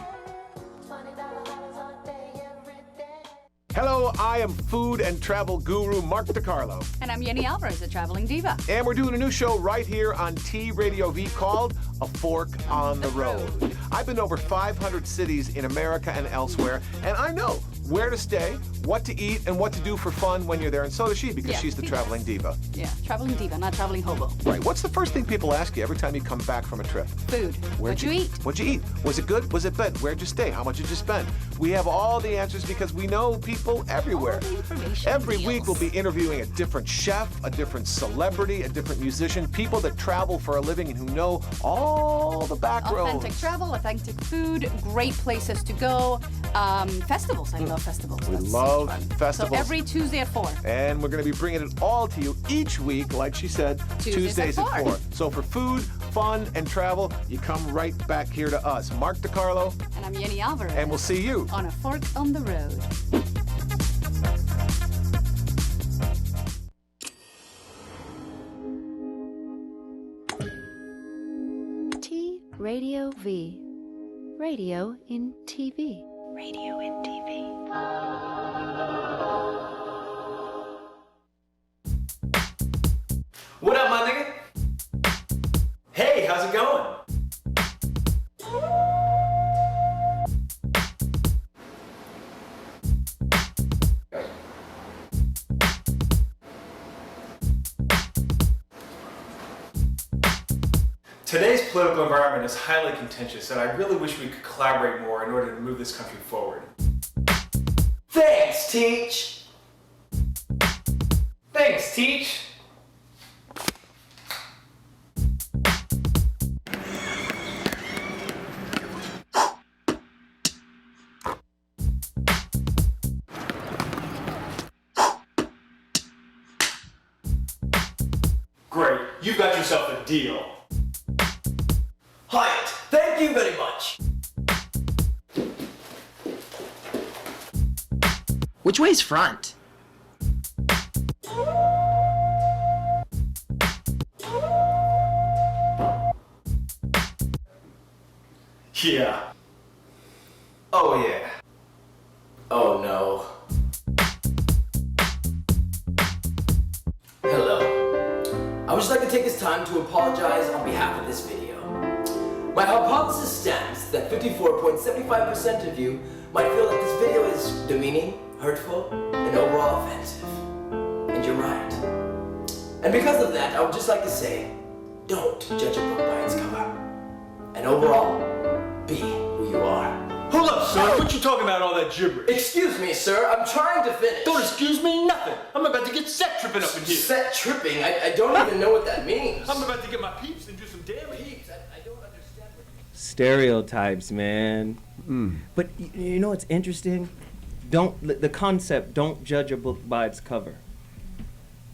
Hello, I am food and travel guru Mark DiCarlo. And I'm Yenny Alvarez, a traveling diva. And we're doing a new show right here on T Radio V called A Fork on the Road. I've been to over 500 cities in America and elsewhere, and I know where to stay, what to eat, and what to do for fun when you're there. And so does she, because she's the traveling diva. Yeah, traveling diva, not traveling hobo. Right. What's the first thing people ask you every time you come back from a trip? Food. What'd you eat? What'd you eat? Was it good? Was it bad? Where'd you stay? How much did you spend? We have all the answers because we know people everywhere. Every week we'll be interviewing a different chef, a different celebrity, a different musician, people that travel for a living and who know all the back roads. Authentic travel, authentic food, great places to go. Festivals. I love festivals. We That's love so fun. festivals. So every Tuesday at 4. And we're going to be bringing it all to you each week, like she said, Tuesdays at 4. So for food, fun, and travel, you come right back here to us. Mark DiCarlo. And I'm Yenny Alvarez. And we'll see you on A Fork on the Road. T Radio V. Radio in TV. Radio in TV. What up, my nigga? Hey, how's it going? Today's political environment is highly contentious, and I really wish we could collaborate more in order to move this country forward. Thanks, Teach! Thanks, Teach! Great, you've got yourself a deal. Hyatt, thank you very much. Which way's front? Yeah. Oh yeah. Oh no. Hello. I would just like to take this time to apologize on behalf of this video. My hypothesis stands that 54.75% of you might feel that this video is demeaning, hurtful, and overall offensive. And you're right. And because of that, I would just like to say, don't judge a book by its cover. And overall, be who you are. Hold up, sir. What you talking about all that gibberish? Excuse me, sir. I'm trying to finish. Don't excuse me nothing. I'm about to get set tripping up in here. Set tripping? I don't even know what that means. I'm about to get my peeps and do some damage. Peeps? I don't understand what Stereotypes, man. But you know what's interesting? The concept, don't judge a book by its cover.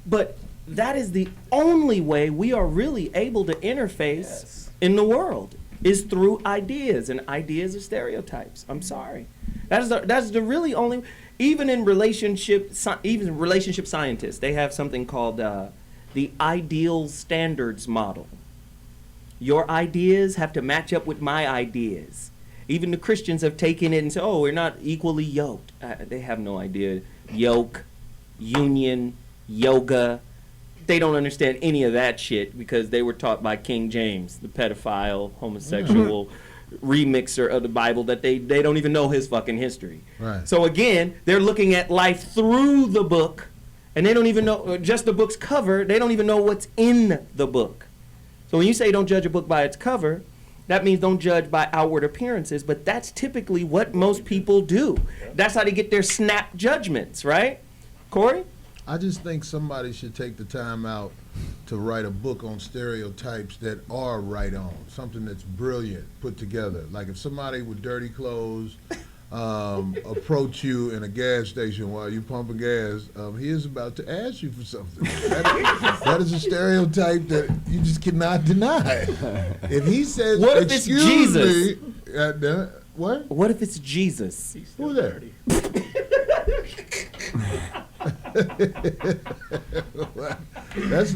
But that is the only way we are really able to interface in the world, is through ideas, and ideas are stereotypes. I'm sorry. That's the really only, even relationship scientists, they have something called the ideal standards model. Your ideas have to match up with my ideas. Even the Christians have taken it and said, oh, we're not equally yoked. They have no idea. Yoke, union, yoga. They don't understand any of that shit because they were taught by King James, the pedophile, homosexual remixer of the Bible, that they don't even know his fucking history. Right. So again, they're looking at life through the book and they don't even know just the book's cover. They don't even know what's in the book. So when you say don't judge a book by its cover, that means don't judge by outward appearances, but that's typically what most people do. That's how they get their snap judgments, right? Corey? I just think somebody should take the time out to write a book on stereotypes that are right on, something that's brilliant, put together. Like if somebody with dirty clothes approach you in a gas station while you're pumping gas, he is about to ask you for something. That is a stereotype that you just cannot deny. If he says, what if it's Jesus? What? What if it's Jesus? Who's that?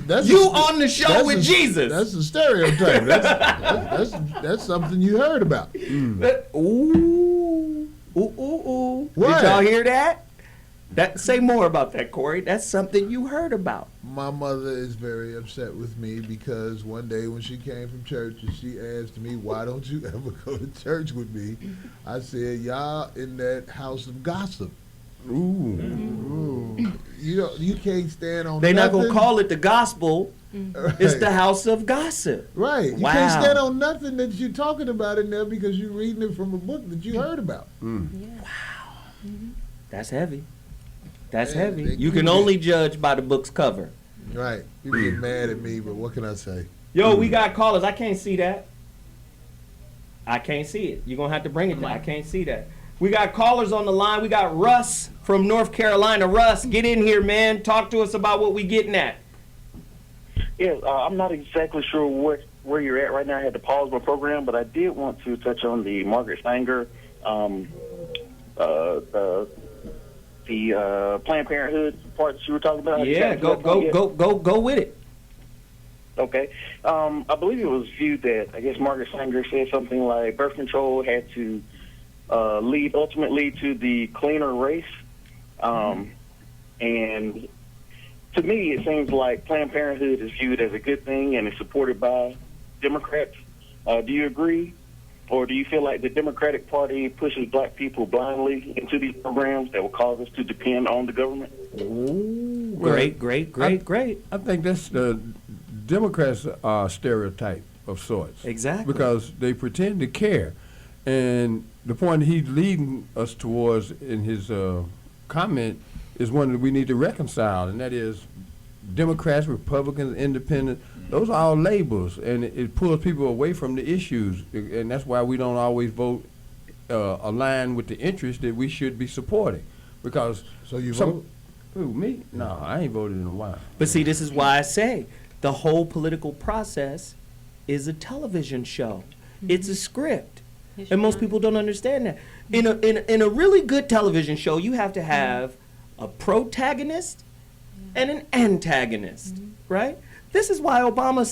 that's you on the show with Jesus. That's a stereotype. That's something you heard about. Ooh. What? Did y'all hear that? Say more about that, Corey. That's something you heard about. My mother is very upset with me because one day when she came from church and she asked me, why don't you ever go to church with me? I said, y'all in that house of gossip. Ooh. You can't stand on They're not nothing. going to call it the gospel. Right. It's the house of gossip. Right. You can't stand on nothing that you're talking about in there because you're reading it from a book that you heard about. Wow. That's heavy. That's heavy. You can only judge by the book's cover. Right. People get mad at me, but what can I say? Yo, we got callers. I can't see that. I can't see it. You're going to have to bring it down. I can't see that. We got callers on the line. We got Russ from North Carolina. Russ, get in here, man. Talk to us about what we getting at. Yeah, I'm not exactly sure where you're at right now. I had to pause my program, but I did want to touch on the Margaret Sanger, the Planned Parenthood part that you were talking about. Yeah, go with it. Okay. I believe it was viewed that, I guess Margaret Sanger said something like birth control had to ultimately lead to the cleaner race. And to me, it seems like Planned Parenthood is viewed as a good thing and is supported by Democrats. Do you agree? Or do you feel like the Democratic Party pushes black people blindly into these programs that will cause us to depend on the government? Ooh, great. I think that's the Democrats' stereotype of sorts. Exactly. Because they pretend to care. And the point he's leading us towards in his comment is one that we need to reconcile, and that is Democrats, Republicans, Independents. Those are all labels, and it pulls people away from the issues, and that's why we don't always vote align with the interests that we should be supporting. Because so you vote? Who, me? No, I ain't voted in a while. But see, this is why I say the whole political process is a television show. It's a script. And most people don't understand that. In a really good television show, you have to have a protagonist and an antagonist, right? This is why Obama,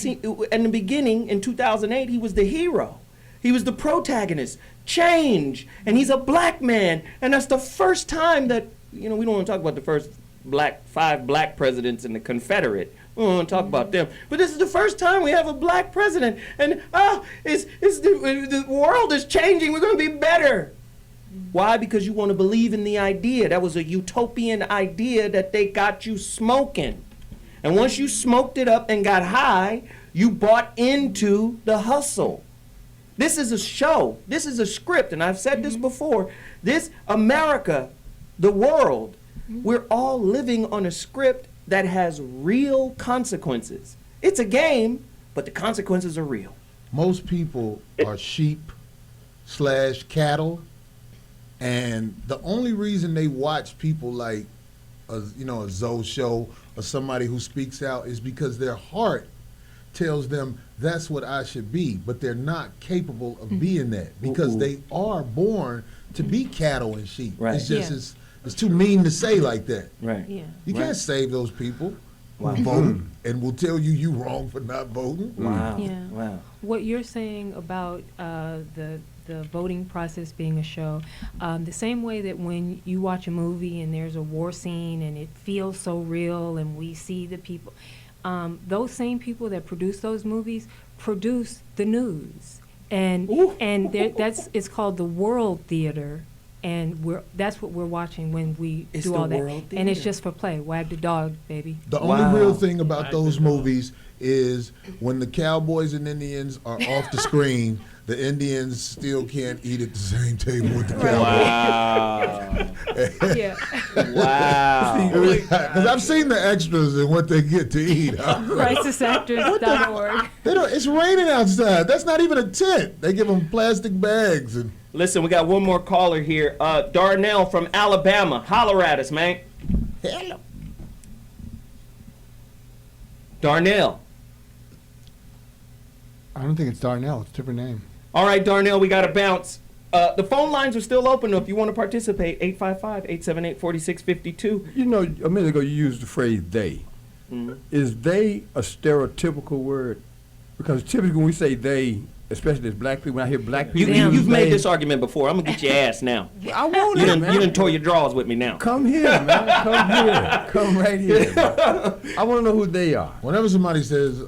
in the beginning, in 2008, he was the hero. He was the protagonist. Change. And he's a black man. And that's the first time that, we don't want to talk about the first 5 black presidents in the Confederate. We don't want to talk about them. But this is the first time we have a black president. And, the world is changing. We're going to be better. Why? Because you want to believe in the idea. That was a utopian idea that they got you smoking. And once you smoked it up and got high, you bought into the hustle. This is a show. This is a script. And I've said this before. This America, the world, we're all living on a script that has real consequences. It's a game, but the consequences are real. Most people are sheep/cattle. And the only reason they watch people like, a Zoe show or somebody who speaks out is because their heart tells them that's what I should be, but they're not capable of being that because they are born to be cattle and sheep. Right. It's just it's too mean to say like that. Right. Yeah. You can't save those people Wow. who vote and will tell you wrong for not voting. Wow. Yeah. Wow. What you're saying about the voting process being a show, the same way that when you watch a movie and there's a war scene and it feels so real and we see the people, those same people that produce those movies produce the news, and it's called the world theater And that's what we're watching when we It's do the all that. world And it's theater. just for play. Wag the dog, baby. The only real thing about those movies is when the cowboys and Indians are off the screen, the Indians still can't eat at the same table with the cowboys. Wow. Yeah. Wow. Because I've seen the extras and what they get to eat. Crisisactors.org. It's raining outside. That's not even a tent. They give them plastic bags. And Listen, we got one more caller here. Darnell from Alabama. Holler at us, man. Hello. Darnell. I don't think it's Darnell. It's a different name. All right, Darnell, we got to bounce. The phone lines are still open if you want to participate. 855-878-4652. You know, a minute ago you used the phrase they. Mhm. Is they a stereotypical word? Because typically when we say they, especially as black people, when I hear black people use You've made they, this argument before. I'm going to get your ass now. I want You it, done, man. you done tore your drawers with me now. Come here, man. Come here. Come right here. I want to know who they are. whenever somebody says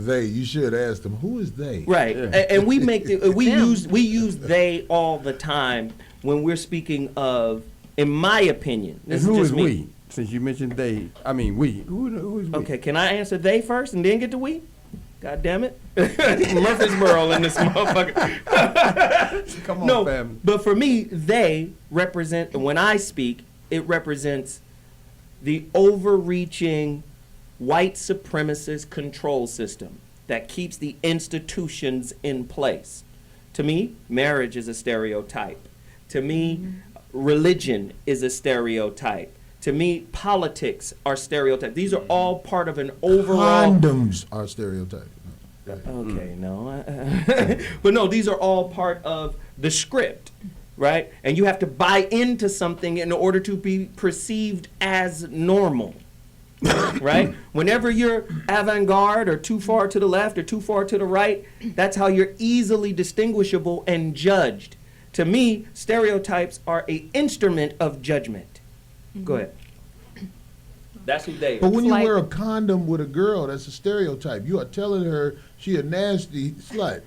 they, you should ask them, who is they? Right. Yeah. And we make we use they all the time when we're speaking of, in my opinion. And This who just is me. we? Since you mentioned they, I mean we. Who is we? Okay, can I answer they first and then get to we? God damn it. Murfreesboro in this motherfucker. Come on, No, fam. but for me, they represent, when I speak, it represents the overreaching white supremacist control system that keeps the institutions in place. To me, marriage is a stereotype. To me, religion is a stereotype. To me, politics are stereotypes. These are all part of an overall. Condoms are stereotypes. Okay, no. But no, these are all part of the script, right? And you have to buy into something in order to be perceived as normal, right? Whenever you're avant-garde or too far to the left or too far to the right, that's how you're easily distinguishable and judged. To me, stereotypes are an instrument of judgment. Go ahead. That's who they are. But when you wear a condom with a girl, that's a stereotype. You are telling her she a nasty slut.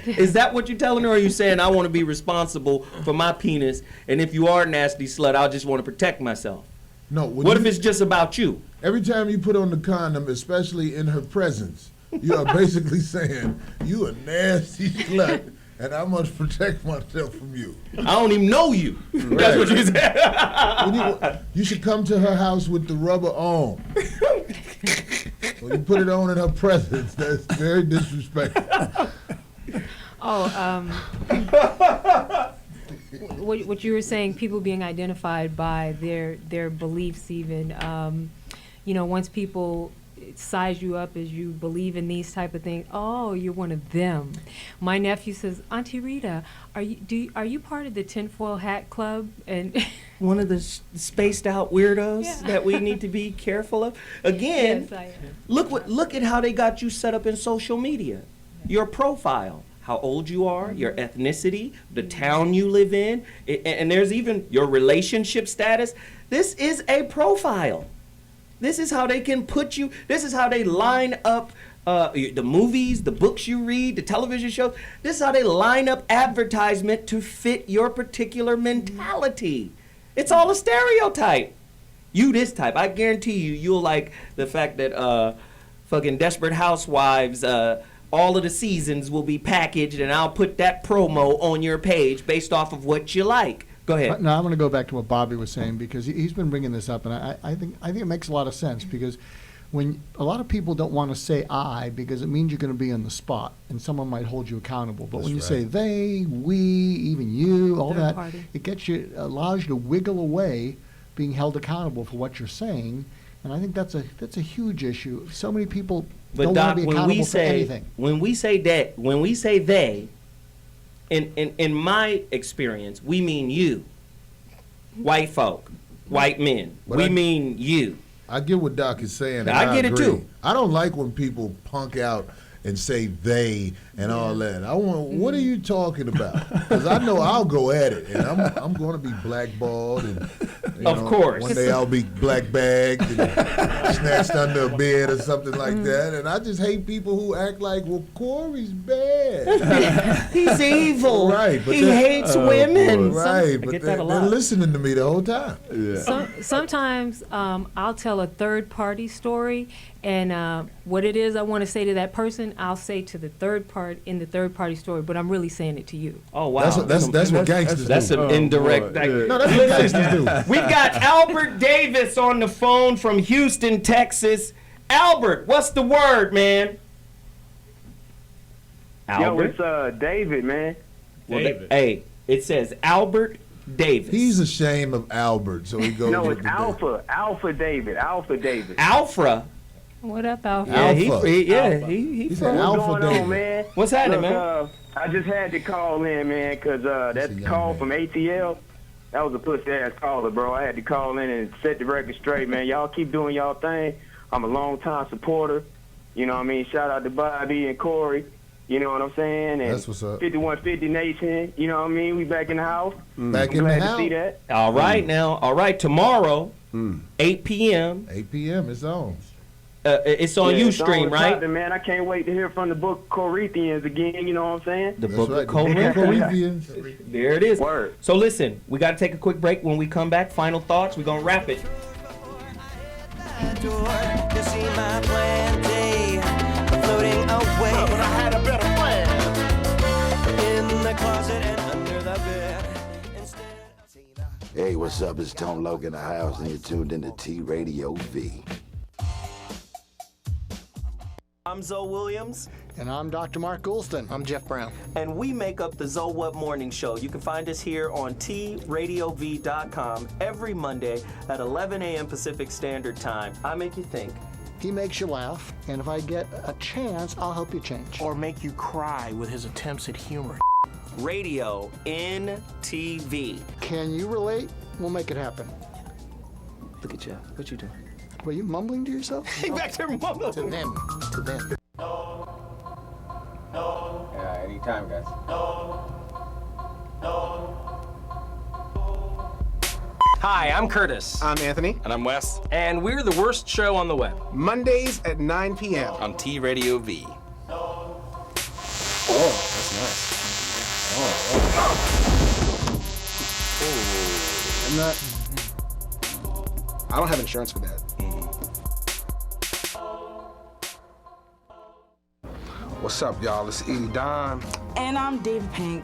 Is that what you're telling her, or are you saying I want to be responsible for my penis, and if you are a nasty slut, I'll just want to protect myself? No. What if it's just about you? Every time you put on the condom, especially in her presence, you are basically saying, you a nasty slut, and I must protect myself from you. I don't even know you. That's what you said. You should come to her house with the rubber on. When you put it on in her presence, that's very disrespectful. What you were saying, people being identified by their beliefs even. Once people size you up as you believe in these type of things, oh, you're one of them. My nephew says, Auntie Rita, are you part of the tinfoil hat club? And one of the spaced out weirdos that we need to be careful of. Again, Yes, I am. look at how they got you set up in social media. Your profile, how old you are, your ethnicity, the town you live in, and there's even your relationship status. This is a profile. This is how they can put you, this is how they line up the movies, the books you read, the television shows. This is how they line up advertisement to fit your particular mentality. It's all a stereotype. You this type. I guarantee you'll like the fact that fucking Desperate Housewives, all of the seasons will be packaged, and I'll put that promo on your page based off of what you like. Go ahead. No, I'm going to go back to what Bobby was saying, because he's been bringing this up, and I think it makes a lot of sense, because when a lot of people don't want to say I, because it means you're going to be on the spot and someone might hold you accountable. But when you say they, we, even you, all that, it allows you to wiggle away being held accountable for what you're saying. And I think that's a huge issue. So many people don't want to be accountable for anything. When we say they, in my experience, we mean you, white folk, white men. We mean you. I get what Doc is saying. And I get it agree. too. I don't like when people punk out and say they and all that. I want. What are you talking about? Because I know I'll go at it, and I'm going to be blackballed, and of course, one day I'll be black bagged and snatched under a bed or something like that. And I just hate people who act like, well, Corey's bad. He's evil. Right. But he hates women. Right. But they're listening to me the whole time. Yeah. Sometimes I'll tell a third-party story, and what it is I want to say to that person, I'll say to the third-party story, but I'm really saying it to you. Oh, wow. That's what gangsters do. That's an indirect. No, that's what gangsters do. We've got Albert Davis on the phone from Houston, Texas. Albert, what's the word, man? Albert? Yo, it's David, man. David. Hey, it says Albert Davis. He's ashamed of Albert, so he goes. No, it's Alpha. Alpha David. Alpha David. Alpha. What up, Alpha? Yeah, he What's from going Alpha on, David. man? What's happening, Look, man? I just had to call in, man, because that call from ATL, that was a pussy-ass caller, bro. I had to call in and set the record straight, man. Y'all keep doing y'all thing. I'm a long-time supporter. You know what I mean? Shout out to Bobby and Corey. You know what I'm saying? And that's what's up. 5150 Nation. You know what I mean? We back in the house. Back I'm in the glad house. to see that. All right, now. All right, tomorrow, 8 p.m. 8 p.m. It's on. It's on Ustream, right? Poppin', man. I can't wait to hear from the book Corinthians again. You know what I'm saying? The book right, of Corinthians. There it is. Word. So listen, we got to take a quick break. When we come back, final thoughts. We're going to wrap it. To see my plan day floating away. But I had a better plan. In the closet and under the bed. Hey, what's up? It's Tone Loc in the house, and you're tuned into T Radio V. I'm Zoe Williams. And I'm Dr. Mark Goulston. I'm Jeff Brown. And we make up the Zoe What Morning Show. You can find us here on TRadioV.com every Monday at 11 a.m. Pacific Standard Time. I make you think. He makes you laugh, and if I get a chance, I'll help you change. Or make you cry with his attempts at humor. Radio in TV. Can you relate? We'll make it happen. Look at Jeff. What you doing? Were you mumbling to yourself? Hey, back there mumbling. To them. To them. Yeah, anytime, guys. Hi, I'm Curtis. I'm Anthony. And I'm Wes. And we're the worst show on the web. Mondays at 9 p.m. on T Radio V. Oh, that's nice. Oh. I'm not. I don't have insurance for that. What's up, y'all? It's Edie Don. And I'm Dave Pink.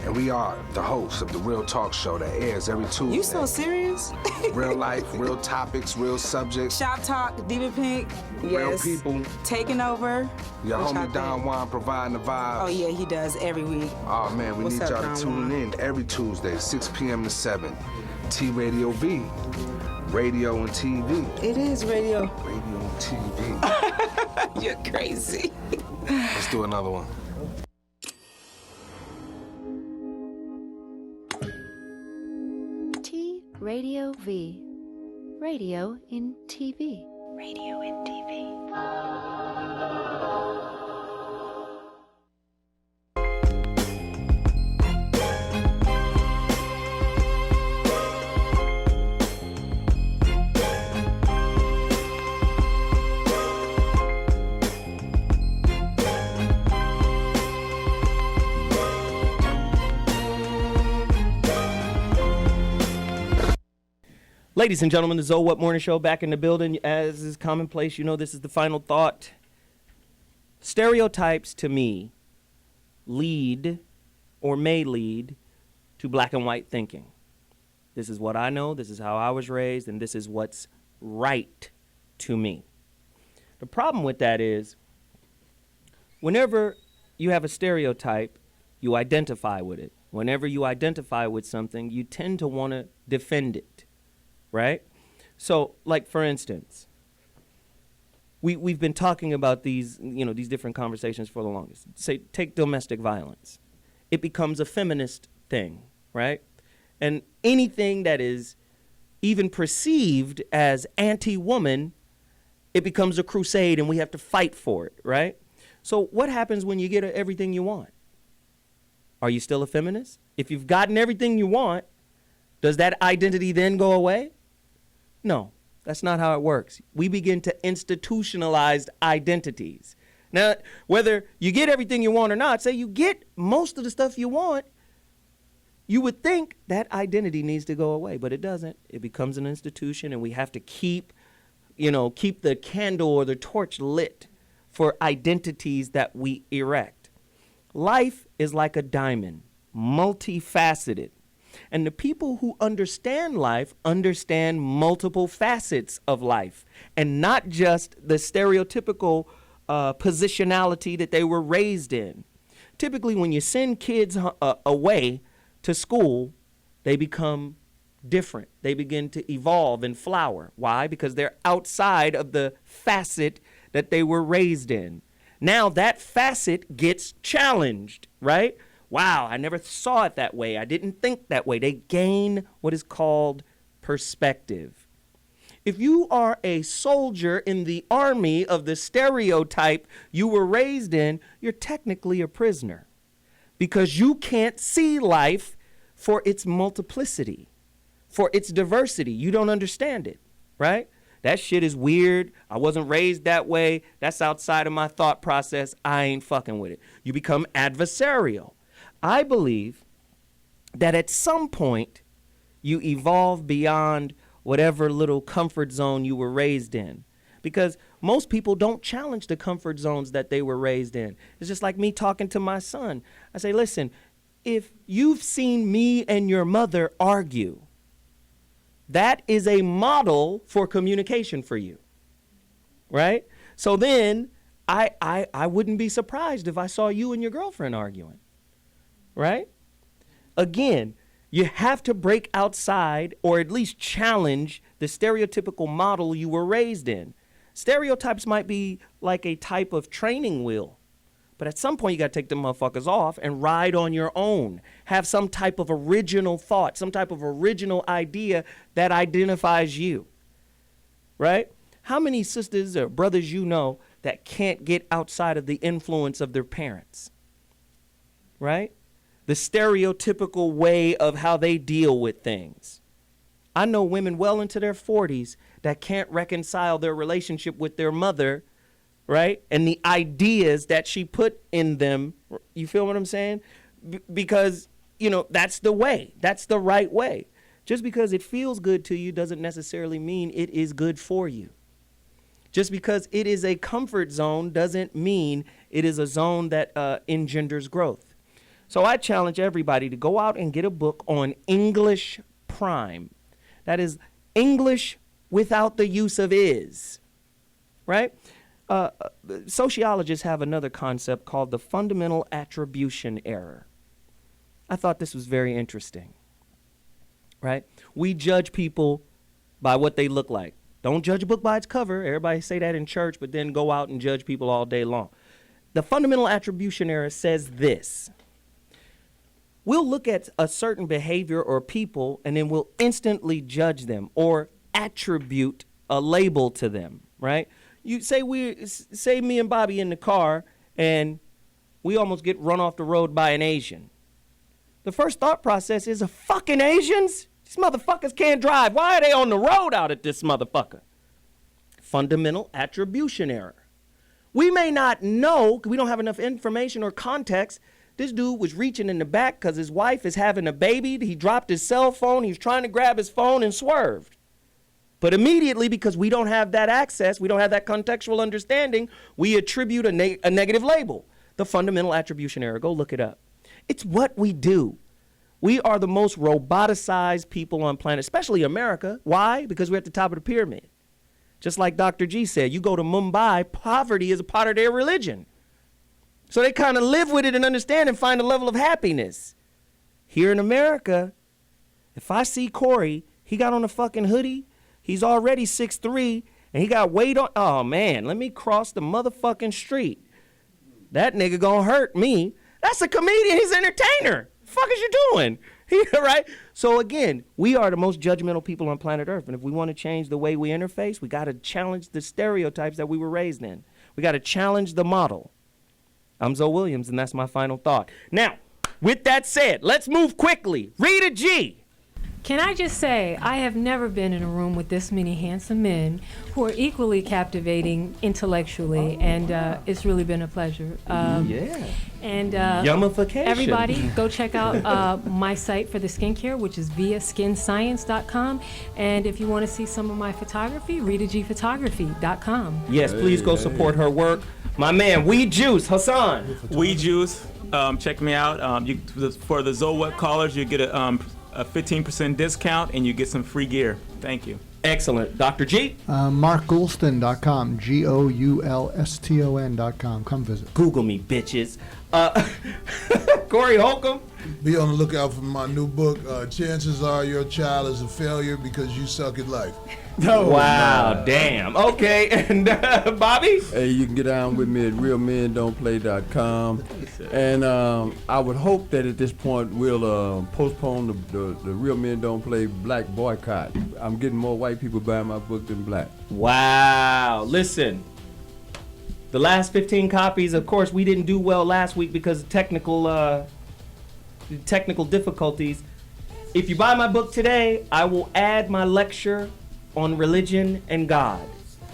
And we are the hosts of the Real Talk Show that airs every Tuesday. You so serious? Real life, real topics, real subjects. Shop Talk, Diva Pink. Real Yes. people. Taking over. Your What y'all homie Don think? Juan providing the vibes. Oh, yeah, he does every week. Oh, man, we What's need up, y'all Don to tune Juan? in every Tuesday, 6 p.m. to 7. T Radio V. Radio and TV. It is radio. Radio and TV. You're crazy. Let's do another one. T Radio V. Radio in TV. Radio in TV. Ladies and gentlemen, the Zoe What Morning Show back in the building. As is commonplace, you know this is the final thought. Stereotypes, to me, lead or may lead to black and white thinking. This is what I know, this is how I was raised, and this is what's right to me. The problem with that is, whenever you have a stereotype, you identify with it. Whenever you identify with something, you tend to want to defend it. Right? So, like, for instance, we've been talking about these different conversations for the longest. Say, take domestic violence. It becomes a feminist thing, right? And anything that is even perceived as anti-woman, it becomes a crusade and we have to fight for it, right? So what happens when you get everything you want? Are you still a feminist? If you've gotten everything you want, does that identity then go away? No, that's not how it works. We begin to institutionalize identities. Now, whether you get everything you want or not, say you get most of the stuff you want, you would think that identity needs to go away, but it doesn't. It becomes an institution, and we have to keep the candle or the torch lit for identities that we erect. Life is like a diamond, multifaceted. And the people who understand life understand multiple facets of life, and not just the stereotypical positionality that they were raised in. Typically, when you send kids away to school, they become different. They begin to evolve and flower. Why? Because they're outside of the facet that they were raised in. Now that facet gets challenged, right? Wow, I never saw it that way. I didn't think that way. They gain what is called perspective. If you are a soldier in the army of the stereotype you were raised in, you're technically a prisoner because you can't see life for its multiplicity, for its diversity. You don't understand it, right? That shit is weird. I wasn't raised that way. That's outside of my thought process. I ain't fucking with it. You become adversarial. I believe that at some point you evolve beyond whatever little comfort zone you were raised in, because most people don't challenge the comfort zones that they were raised in. It's just like me talking to my son. I say, listen, if you've seen me and your mother argue, that is a model for communication for you, right? So then I wouldn't be surprised if I saw you and your girlfriend arguing, right? Again, you have to break outside or at least challenge the stereotypical model you were raised in. Stereotypes might be like a type of training wheel, but at some point you got to take them motherfuckers off and ride on your own. Have some type of original thought, some type of original idea that identifies you, right? How many sisters or brothers you know that can't get outside of the influence of their parents, right? The stereotypical way of how they deal with things. I know women well into their 40s that can't reconcile their relationship with their mother, right? And the ideas that she put in them. You feel what I'm saying? Because, that's the way. That's the right way. Just because it feels good to you doesn't necessarily mean it is good for you. Just because it is a comfort zone doesn't mean it is a zone that engenders growth. So I challenge everybody to go out and get a book on English prime. That is English without the use of is, right? Sociologists have another concept called the fundamental attribution error. I thought this was very interesting, right? We judge people by what they look like. Don't judge a book by its cover. Everybody say that in church, but then go out and judge people all day long. The fundamental attribution error says this. We'll look at a certain behavior or people, and then we'll instantly judge them or attribute a label to them, right? You say me and Bobby in the car, and we almost get run off the road by an Asian. The first thought process is, fucking Asians? These motherfuckers can't drive. Why are they on the road out at this motherfucker? Fundamental attribution error. We may not know, because we don't have enough information or context. This dude was reaching in the back because his wife is having a baby. He dropped his cell phone. He was trying to grab his phone and swerved. But immediately, because we don't have that access, we don't have that contextual understanding, we attribute a negative label. The fundamental attribution error. Go look it up. It's what we do. We are the most roboticized people on planet, especially America. Why? Because we're at the top of the pyramid. Just like Dr. G said, you go to Mumbai, poverty is a part of their religion. So they kind of live with it and understand and find a level of happiness. Here in America, if I see Corey, he got on a fucking hoodie, he's already 6'3", and he got weight on. Oh, man, let me cross the motherfucking street. That nigga gonna hurt me. That's a comedian. He's an entertainer. The fuck is you doing? Right? So, again, we are the most judgmental people on planet Earth. And if we want to change the way we interface, we got to challenge the stereotypes that we were raised in. We got to challenge the model. I'm Zoe Williams, and that's my final thought. Now, with that said, let's move quickly. Rita G. Can I just say, I have never been in a room with this many handsome men who are equally captivating intellectually, and it's really been a pleasure. Yeah. And Yummification. everybody, go check out my site for the skincare, which is viaskinscience.com. And if you want to see some of my photography, ritagphotography.com. Yes, please go support her work. My man, Weed Juice, Hassan. Weed Juice, check me out. For the Zowet callers, you get a 15% discount, and you get some free gear. Thank you. Excellent. Dr. G? MarkGoulston.com, GOULSTON.com. Come visit. Google me, bitches. Corey Holcomb? Be on the lookout for my new book. Chances are your child is a failure because you suck at life. Wow, damn. Okay, and Bobby? Hey, you can get down with me at realmendon'tplay.com. And I would hope that at this point we'll postpone the Real Men Don't Play Black boycott. I'm getting more white people buying my book than black. Wow. Listen, the last 15 copies, of course, we didn't do well last week because of technical difficulties. If you buy my book today, I will add my lecture on religion and God.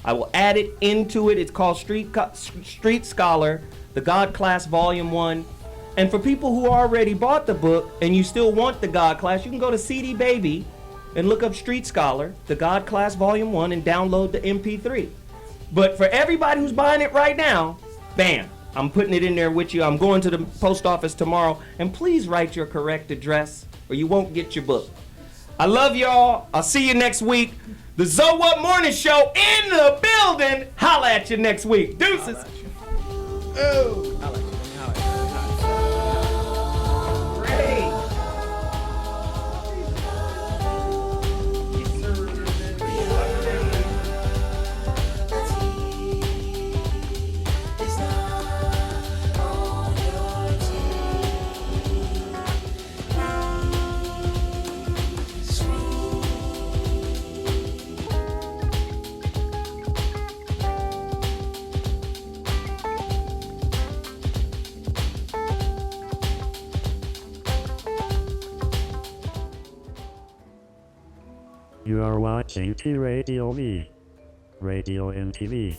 I will add it into it. It's called Street Scholar, the God Class Volume 1. And for people who already bought the book and you still want the God Class, you can go to CD Baby and look up Street Scholar, the God Class Volume 1, and download the MP3. But for everybody who's buying it right now, bam, I'm putting it in there with you. I'm going to the post office tomorrow, and please write your correct address or you won't get your book. I love y'all. I'll see you next week. The Zoe What Morning Show in the building. Holla at you next week. Deuces. Oh. You are watching T Radio V, Radio and TV.